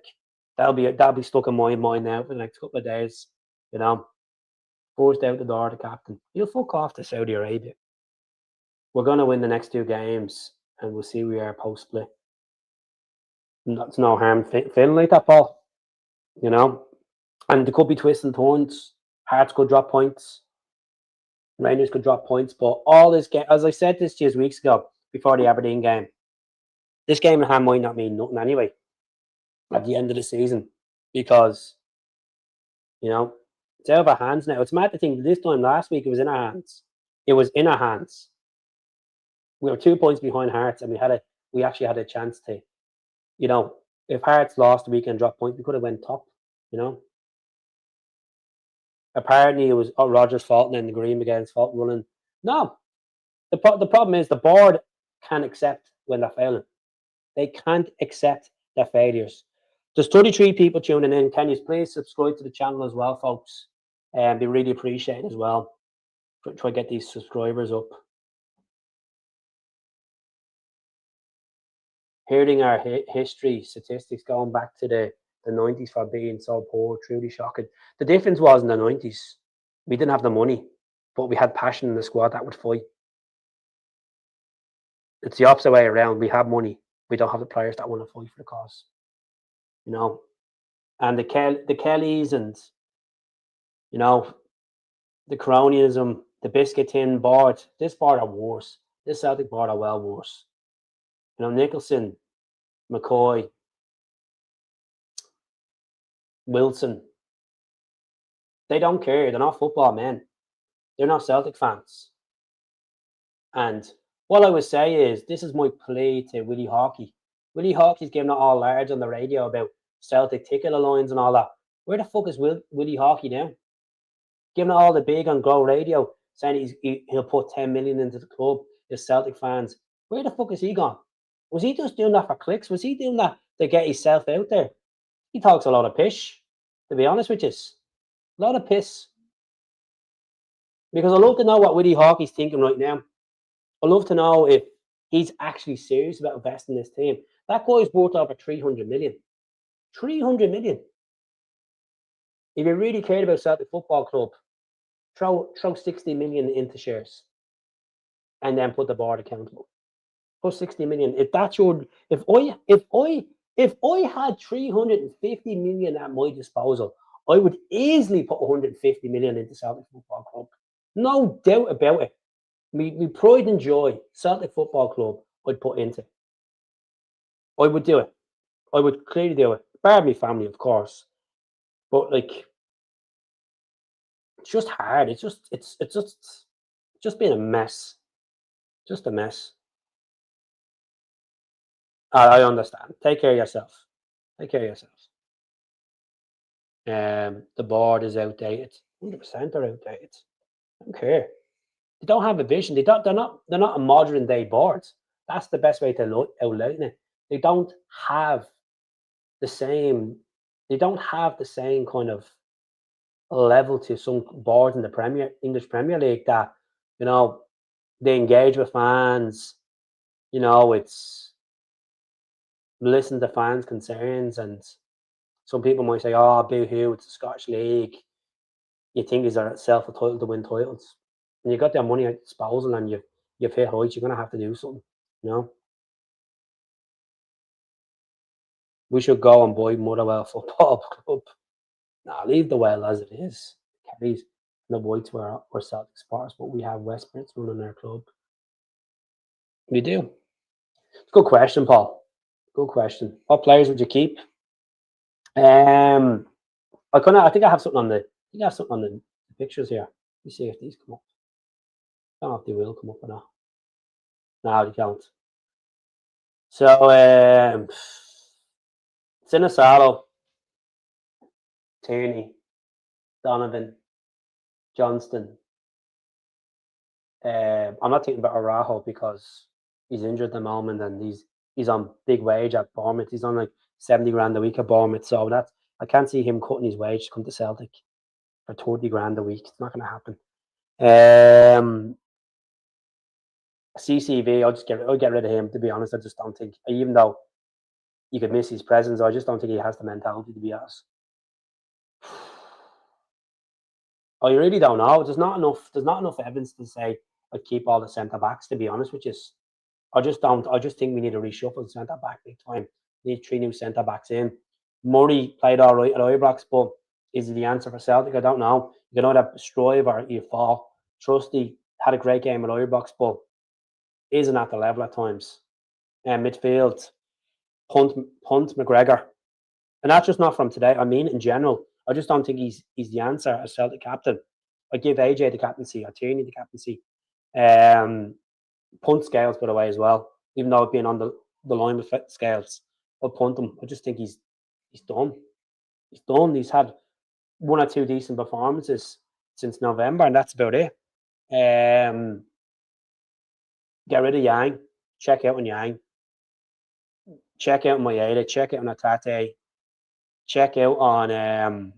That'll be stuck in my mind now for the next couple of days. Forced out the door, the captain. He'll fuck off to Saudi Arabia. We're going to win the next 2 games, and we'll see where we are post split. That's no harm feeling like that, Paul. And there could be twists and turns. Hearts could drop points. Rangers could drop points. But all this game, as I said this 2 weeks ago before the Aberdeen game, this game in hand might not mean nothing anyway at the end of the season, because it's out of our hands now. It's mad to think this time last week it was in our hands. We were 2 points behind Hearts, and we actually had a chance to, if Hearts lost the weekend, drop point, we could have went top. Apparently, it was Rogers' fault and then the Green Brigades' fault running. No, the problem is the board can't accept when they're failing. They can't accept their failures. There's 33 people tuning in. Can you please subscribe to the channel as well, folks? And be really appreciated as well. Try to get these subscribers up. Hearing our history statistics going back to the 90s for being so poor, truly shocking. The difference was in the 90s, we didn't have the money, but we had passion in the squad that would fight. It's the opposite way around. We have money, we don't have the players that want to fight for the cause. You know, and the Kellys and, you know, the cronyism, the biscuit tin board. This board are worse. This Celtic board are well worse. You know, Nicholson, McCoy, Wilson. They don't care. They're not football men. They're not Celtic fans. And what I would say is, this is my plea to Willie Hawkey. Willie Hawkey's giving it all large on the radio about Celtic ticket lines and all that. Where the fuck is Willie Hawkey now? Giving it all the big on Go Radio, saying he'll put 10 million into the club, the Celtic fans. Where the fuck is he gone? Was he just doing that for clicks? Was he doing that to get himself out there? He talks a lot of pish, to be honest with you. A lot of piss. Because I love to know what Willie Hawkey's thinking right now. I love to know if he's actually serious about investing in this team. That guy's worth over 300 million. 300 million. If you really cared about Celtic Football Club, throw 60 million into shares and then put the board accountable. Put 60 million. If that's your, if I had 350 million at my disposal, I would easily put 150 million into Celtic Football Club. No doubt about it. Me pride and joy, Celtic Football Club, I'd put into. I would do it. I would clearly do it. Bar my family, of course. But like, it's just hard. It's just been a mess. Just a mess. I understand. Take care of yourself. Take care of yourself. The board is outdated. 100% they're outdated. I don't care. They don't have a vision. They're not a modern day board. That's the best way to outline it. They don't have the same. They don't have the same kind of level to some boards in the English Premier League that, you know, they engage with fans. You know, it's listen to fans' concerns, and some people might say, "Oh, boo-hoo, it's the Scottish League." You think is are self-entitled to win titles, and you got their money at disposal, and you've hit heights. You're gonna have to do something. You know, we should go and buy Motherwell Football Club. Nah, leave the well as it is. Kerry's the Whites were Celtic supporters, but we have West Brits running our club. We do. It's a good question, Paul. Good question. What players would you keep? I think I have something on the pictures here. Let me see if these come up. I don't know if they will come up or not. No, they don't. So Sinisalo, Tierney, Donovan, Johnston. I'm not thinking about Araujo because he's injured at the moment and he's on big wage at Bournemouth. He's on like 70 grand a week at Bournemouth. So I can't see him cutting his wage to come to Celtic for 30 grand a week. It's not going to happen. CCV, I'll get rid of him, to be honest. I just don't think, even though you could miss his presence, I just don't think he has the mentality to be honest. I really don't know. There's not enough evidence to say I'd keep all the centre backs, to be honest with you. I just think we need to reshuffle centre back big time. We need 3 new centre backs in. Murray played all right at Ibrox, but is he the answer for Celtic? I don't know. You can either strive or you fall. Trusty had a great game at Ibrox, but isn't at the level at times. And midfield, Punt McGregor. And that's just not from today. I mean, in general, I just don't think he's the answer as Celtic captain. I give AJ the captaincy, or Tierney the captaincy. Punt Scales, by the way, as well. Even though I've been on the line with Scales, I'll punt him. I just think he's done. He's done. He's had 1 or 2 decent performances, since November, and that's about it. Um, get rid of Yang. Check out on Yang. Check out on Maeda. Check out on Atate. Check out on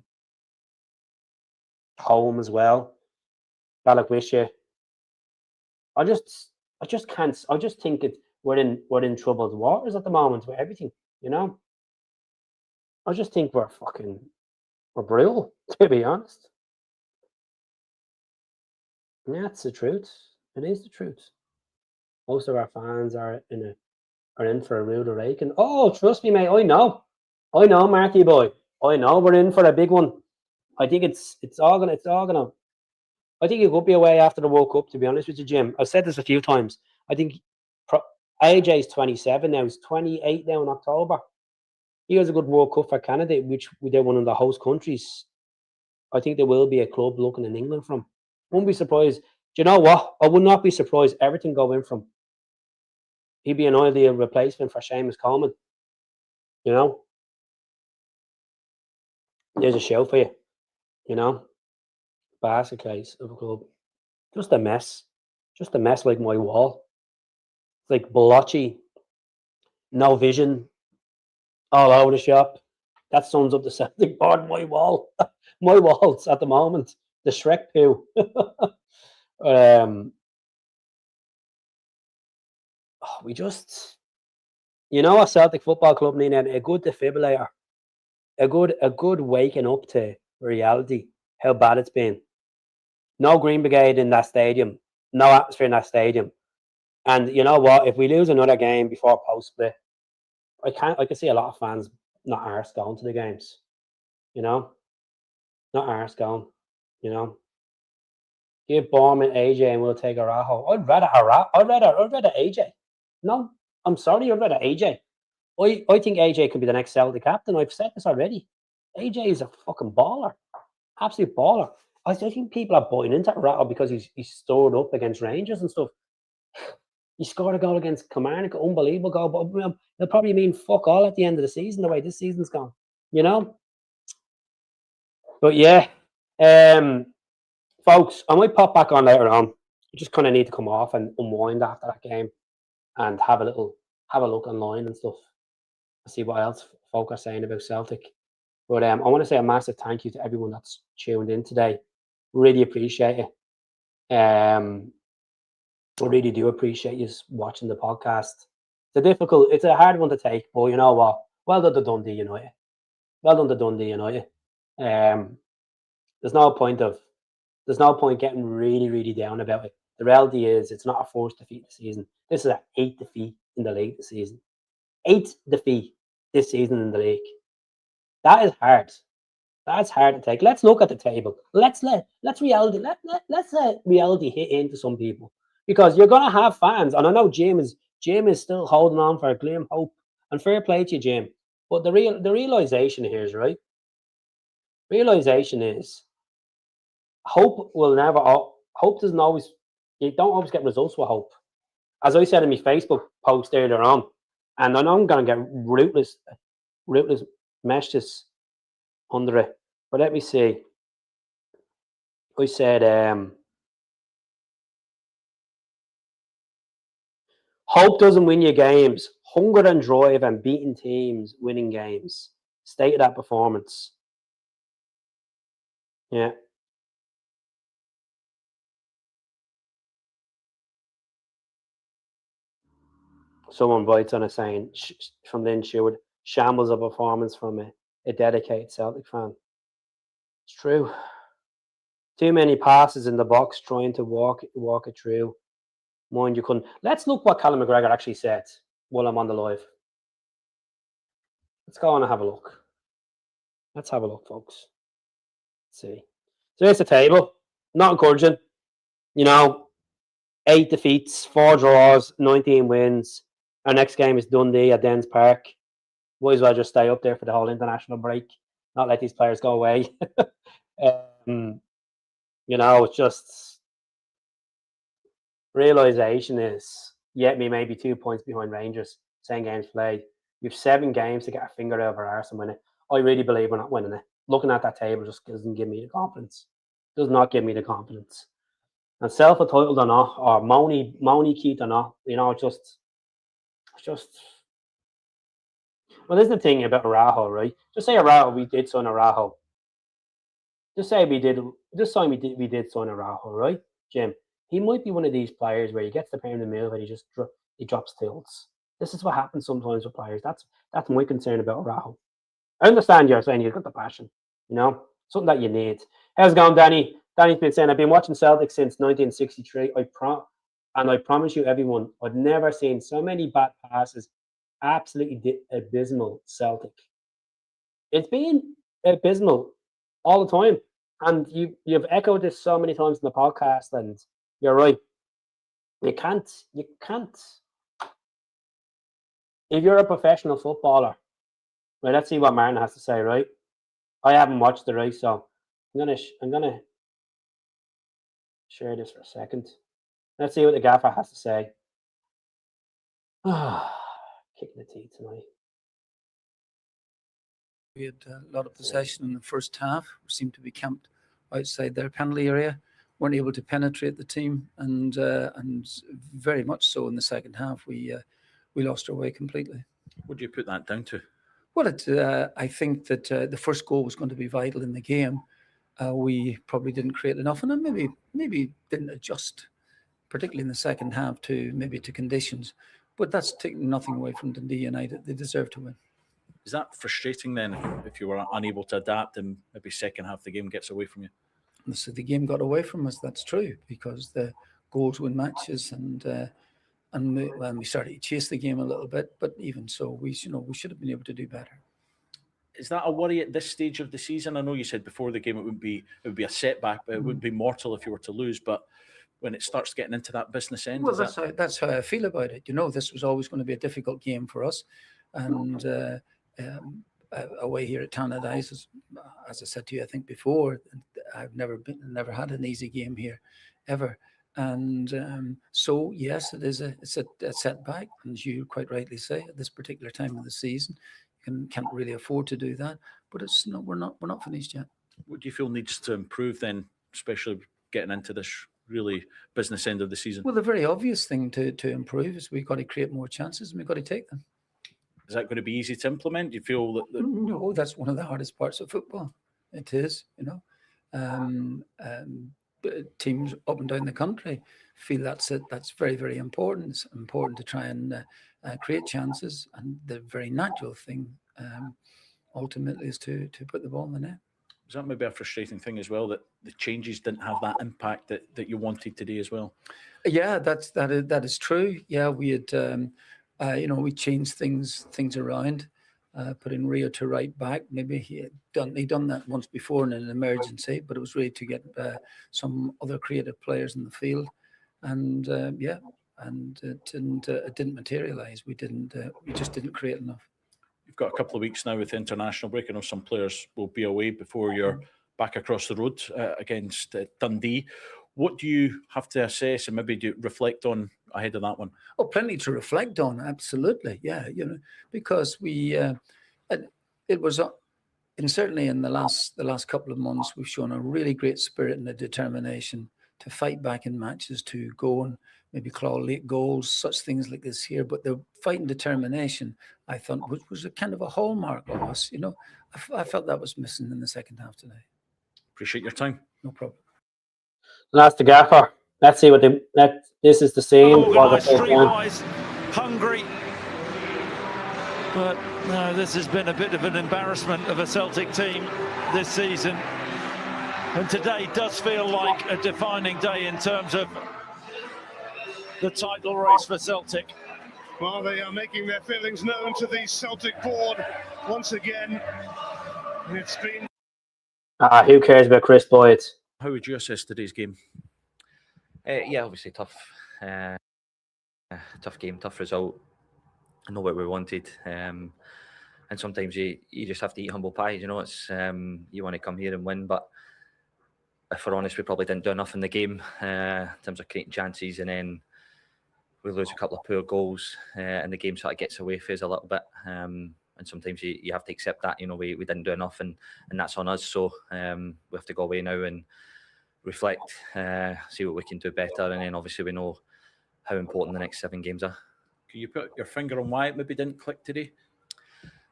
home as well. Balakwisha. I just I just can't I just think we're in troubled waters at the moment with everything, you know? I just think we're brutal, to be honest. Yeah, it's the truth. It is the truth. Most of our fans are in for a rude awakening. Oh, trust me, mate, I know. I know, Marky boy. I know we're in for a big one. I think it's all gonna I think it could be away after the World Cup, to be honest with you, Jim. I've said this a few times. I think pro- AJ's 27 now. He's 28 now in October. He has a good World Cup for Canada, which they're one of the host countries. I think there will be a club looking in England from. Wouldn't be surprised. Do you know what? I would not be surprised everything go in from. He'd be an ideal replacement for Seamus Coleman. You know, there's a show for you. You know, basket case of a club. Just a mess. Just a mess like my wall. It's like blotchy, no vision, all over the shop. That sums up the Celtic board. My wall, my walls at the moment. The Shrek poo. um, we just, a Celtic Football Club need a good defibrillator, a good waking up to reality. How bad it's been. No Green Brigade in that stadium. No atmosphere in that stadium. And you know what? If we lose another game before post split, I can see a lot of fans not arse going to the games. You know, not arse going. You know, give Bournemouth AJ and we'll take Arajo. I'd rather AJ. No, I'm sorry, I'd rather AJ. I think AJ could be the next Celtic captain. I've said this already. AJ is a fucking baller, absolute baller. I think people are buying into Arajo because he's stored up against Rangers and stuff. He scored a goal against Kilmarnock, unbelievable goal, but it'll probably mean fuck all at the end of the season, the way this season's gone, you know? But yeah, um, folks, I might pop back on later on. I just kind of need to come off and unwind after that game and have a look online and stuff, see what else folk are saying about Celtic. But I want to say a massive thank you to everyone that's tuned in today. Really appreciate it. I really do appreciate you watching the podcast. It's a hard one to take, but you know what? Well done to Dundee United. Well done to Dundee United. Um, there's no point getting really, really down about it. The reality is, it's not a first defeat this season. This is an 8th defeat in the league this season. 8th defeat this season in the league. That is hard. That's hard to take. Let's look at the table. Let's let reality hit into some people, because you're gonna have fans, and I know Jim is still holding on for a gleam of hope. And fair play to you, Jim. But the realization here is right. Realization is hope will never. Hope doesn't always. You don't always get results with hope. As I said in my Facebook post earlier on, and I know I'm gonna get rootless messages under it. But let me see. I said, hope doesn't win you games. Hunger and drive and beating teams, winning games. State of that performance. Yeah. Someone bites on it saying from Lynn Stewart, shambles of performance from a dedicated Celtic fan. It's true. Too many passes in the box trying to walk it through. Mind you couldn't. Let's look what Callum McGregor actually said while I'm on the live. Let's go on and have a look. Let's have a look, folks. Let's see. So here's the table. Not encouraging. 8 defeats, 4 draws, 19 wins. Our next game is Dundee at Dens Park. Might as well just stay up there for the whole international break. Not let these players go away. It's just realisation is, me maybe 2 points behind Rangers, 10 games played. You've 7 games to get a finger over arse and win it. I really believe we're not winning it. Looking at that table just doesn't give me the confidence. Does not give me the confidence. And self-entitled or not, or Moany Keith or not, just. Well, this is the thing about Araujo, right? Just say Araujo, we did sign Araujo. Just say we did. Just say we did sign Araujo, right, Jim? He might be one of these players where he gets the pound in the middle and he drops tilts. This is what happens sometimes with players. That's my concern about Araujo. I understand you're saying you've got the passion, something that you need. How's it going, Danny? Danny's been saying, I've been watching Celtic since 1963. And I promise you, everyone, I've never seen so many bad passes. Absolutely abysmal Celtic. It's been abysmal all the time. And you've echoed this so many times in the podcast, and you're right. You can't. If you're a professional footballer, right, let's see what Martin has to say, right? I haven't watched the race, so I'm gonna share this for a second. Let's see what the gaffer has to say. Kicking the teeth tonight. We had a lot of possession in the first half. We seemed to be camped outside their penalty area. Weren't able to penetrate the team, and very much so in the second half. We lost our way completely. What do you put that down to? Well, I think that the first goal was going to be vital in the game. We probably didn't create enough, and then maybe didn't adjust, particularly in the second half, to conditions. But that's taking nothing away from Dundee United. They deserve to win. Is that frustrating then, if you were unable to adapt and maybe second half the game gets away from you? So the game got away from us. That's true, because the goals win matches, and we started to chase the game a little bit. But even so, we should have been able to do better. Is that a worry at this stage of the season? I know you said before the game it would be a setback, but it wouldn't be mortal if you were to lose. But when it starts getting into that business end, well, that's how I feel about it. This was always going to be a difficult game for us, and away here at Tannadice, as I said to you, I think before, I've never had an easy game here, ever. And so yes, it's a setback, and as you quite rightly say, at this particular time of the season, you can't really afford to do that. But we're not finished yet. What do you feel needs to improve then, especially getting into this really business end of the season? Well, the very obvious thing to improve is we've got to create more chances, and we've got to take them. Is that going to be easy to implement? Do you feel that? No, that's one of the hardest parts of football. It is, teams up and down the country feel that's very, very important. It's important to try and create chances, and the very natural thing ultimately is to put the ball in the net. Is that maybe a frustrating thing as well, that the changes didn't have that impact that you wanted today as well? Yeah, that is true. Yeah, we had we changed things around, putting Rio to right back. Maybe he'd done that once before in an emergency, but it was really to get some other creative players in the field, and it didn't materialise. We just didn't create enough. You've got a couple of weeks now with the international break. I know some players will be away before you're back across the road against Dundee. What do you have to assess and maybe do reflect on ahead of that one? Oh, plenty to reflect on, absolutely. Yeah, because it was, and certainly in the last couple of months, we've shown a really great spirit and a determination to fight back in matches, to go and maybe claw late goals, such things like this here. But the fight and determination, I thought, was a kind of a hallmark of us. I felt that was missing in the second half today. Appreciate your time. No problem. That's the gaffer. Let's see this is the scene. Streetwise, hungry. But no, this has been a bit of an embarrassment of a Celtic team this season. And today does feel like a defining day in terms of the title race for Celtic. Well, they are making their feelings known to the Celtic board once again. It's been... Who cares about Chris Boyd? How would you assess today's game? Yeah, obviously tough game, tough result. I know what we wanted, and sometimes you just have to eat humble pie. It's you want to come here and win, but if we're honest, we probably didn't do enough in the game in terms of creating chances, and then we lose a couple of poor goals, and the game sort of gets away from us a little bit. And sometimes you have to accept that. We didn't do enough, and that's on us. So we have to go away now and reflect, see what we can do better, and then obviously we know how important the next 7 games are. Can you put your finger on why it maybe didn't click today?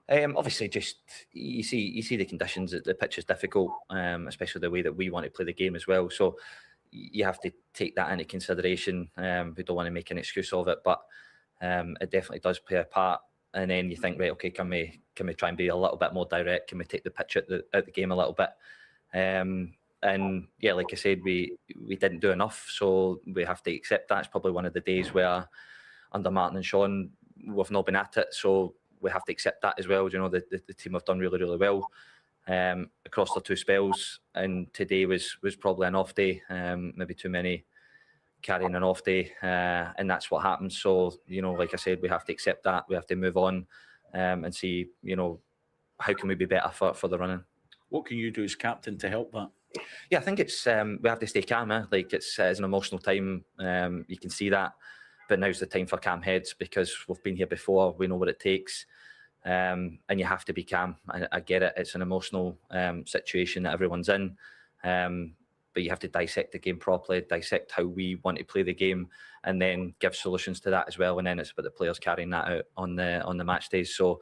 Obviously, just you see the conditions. The pitch is difficult, especially the way that we want to play the game as well. So you have to take that into consideration. We don't want to make an excuse of it, but it definitely does play a part. And then you think, right, okay, can we try and be a little bit more direct? Can we take the pitch at the game a little bit? And yeah, like I said, we didn't do enough, so we have to accept that. It's probably one of the days where under Martin and Sean we've not been at it, so we have to accept that as well. You know, the team have done really, really well across the 2 spells, and today was probably an off day, maybe too many carrying an off day, and that's what happens. So, you know, like I said, we have to accept that. We have to move on and see, you know, how can we be better for the running. What can you do as captain to help that? Yeah, I think it's we have to stay calm. Like it's an emotional time. You can see that, but now's the time for calm heads because we've been here before. We know what it takes, and you have to be calm. I get it. It's an emotional situation that everyone's in, but you have to dissect the game properly, dissect how we want to play the game, and then give solutions to that as well. And then it's about the players carrying that out on the match days. So,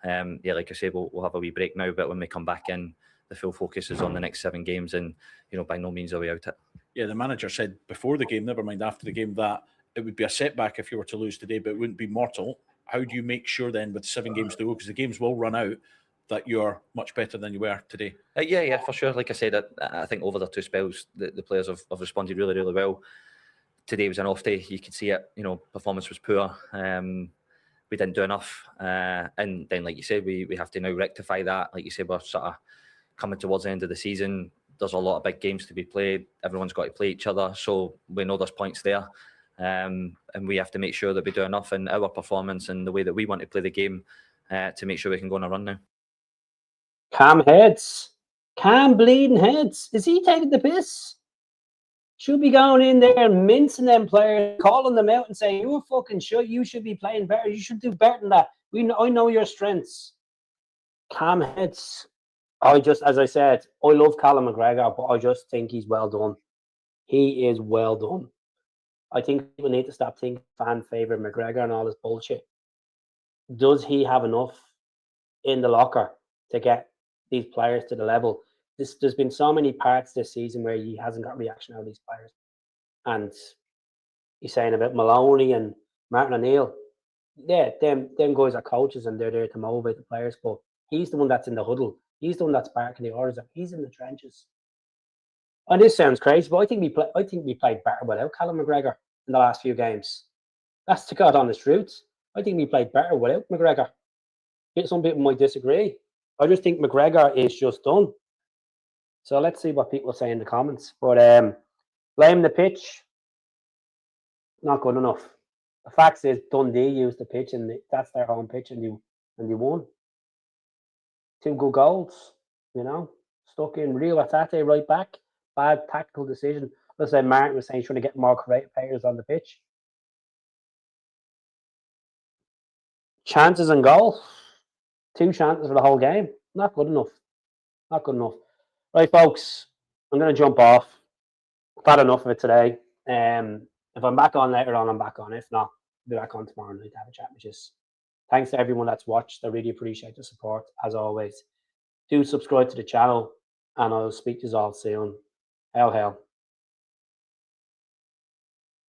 yeah, like I said, we'll have a wee break now, but when we come back in, the full focus is on the next 7 games, and you know, by no means are we out it. Yeah, the manager said before the game, never mind after the game, that it would be a setback if you were to lose today, but it wouldn't be mortal. How do you make sure then, with 7 games to go, because the games will run out, that you're much better than you were today? Yeah, for sure. Like I said, I think over the 2 spells, the players have responded really, really well. Today was an off day. You could see it. You know, performance was poor. We didn't do enough, and then, like you said, we have to now rectify that. Like you said, we're sort of coming towards the end of the season. There's a lot of big games to be played. Everyone's got to play each other, so we know there's points there, and we have to make sure that we do enough in our performance and the way that we want to play the game to make sure we can go on a run now. Calm heads. Calm bleeding heads. Is he taking the piss? Should be going in there and mincing them players, calling them out and saying, you're fucking shit, you should be playing better, you should do better than that. I know your strengths. Calm heads. As I said, I love Callum McGregor, but I just think he's well done. He is well done. I think people need to stop thinking fan favourite McGregor and all this bullshit. Does he have enough in the locker to get these players to the level? There's been so many parts this season where he hasn't got reaction out of these players. And he's saying about Maloney and Martin O'Neill. Yeah, them guys are coaches and they're there to motivate the players, but he's the one that's in the huddle. He's the one that's barking the orders. He's in the trenches. And this sounds crazy, but I think we played better without Callum McGregor in the last few games. That's the God honest truth. I think we played better without McGregor. Some people might disagree. I just think McGregor is just done. So let's see what people say in the comments. But blame the pitch, not good enough. The fact is Dundee used the pitch and that's their home pitch and they won. 2 good goals, you know. Stuck in Rio Atate right back. Bad tactical decision. Let's say Martin was saying he's trying to get more creative players on the pitch. Chances and goal. 2 chances for the whole game. Not good enough. Not good enough. Right, folks. I'm going to jump off. I've had enough of it today. If I'm back on later on, I'm back on. If not, I'll be back on tomorrow night to have a chat with you. Thanks to everyone that's watched. I really appreciate the support, as always. Do subscribe to the channel, and I'll speak to you all soon. Hell.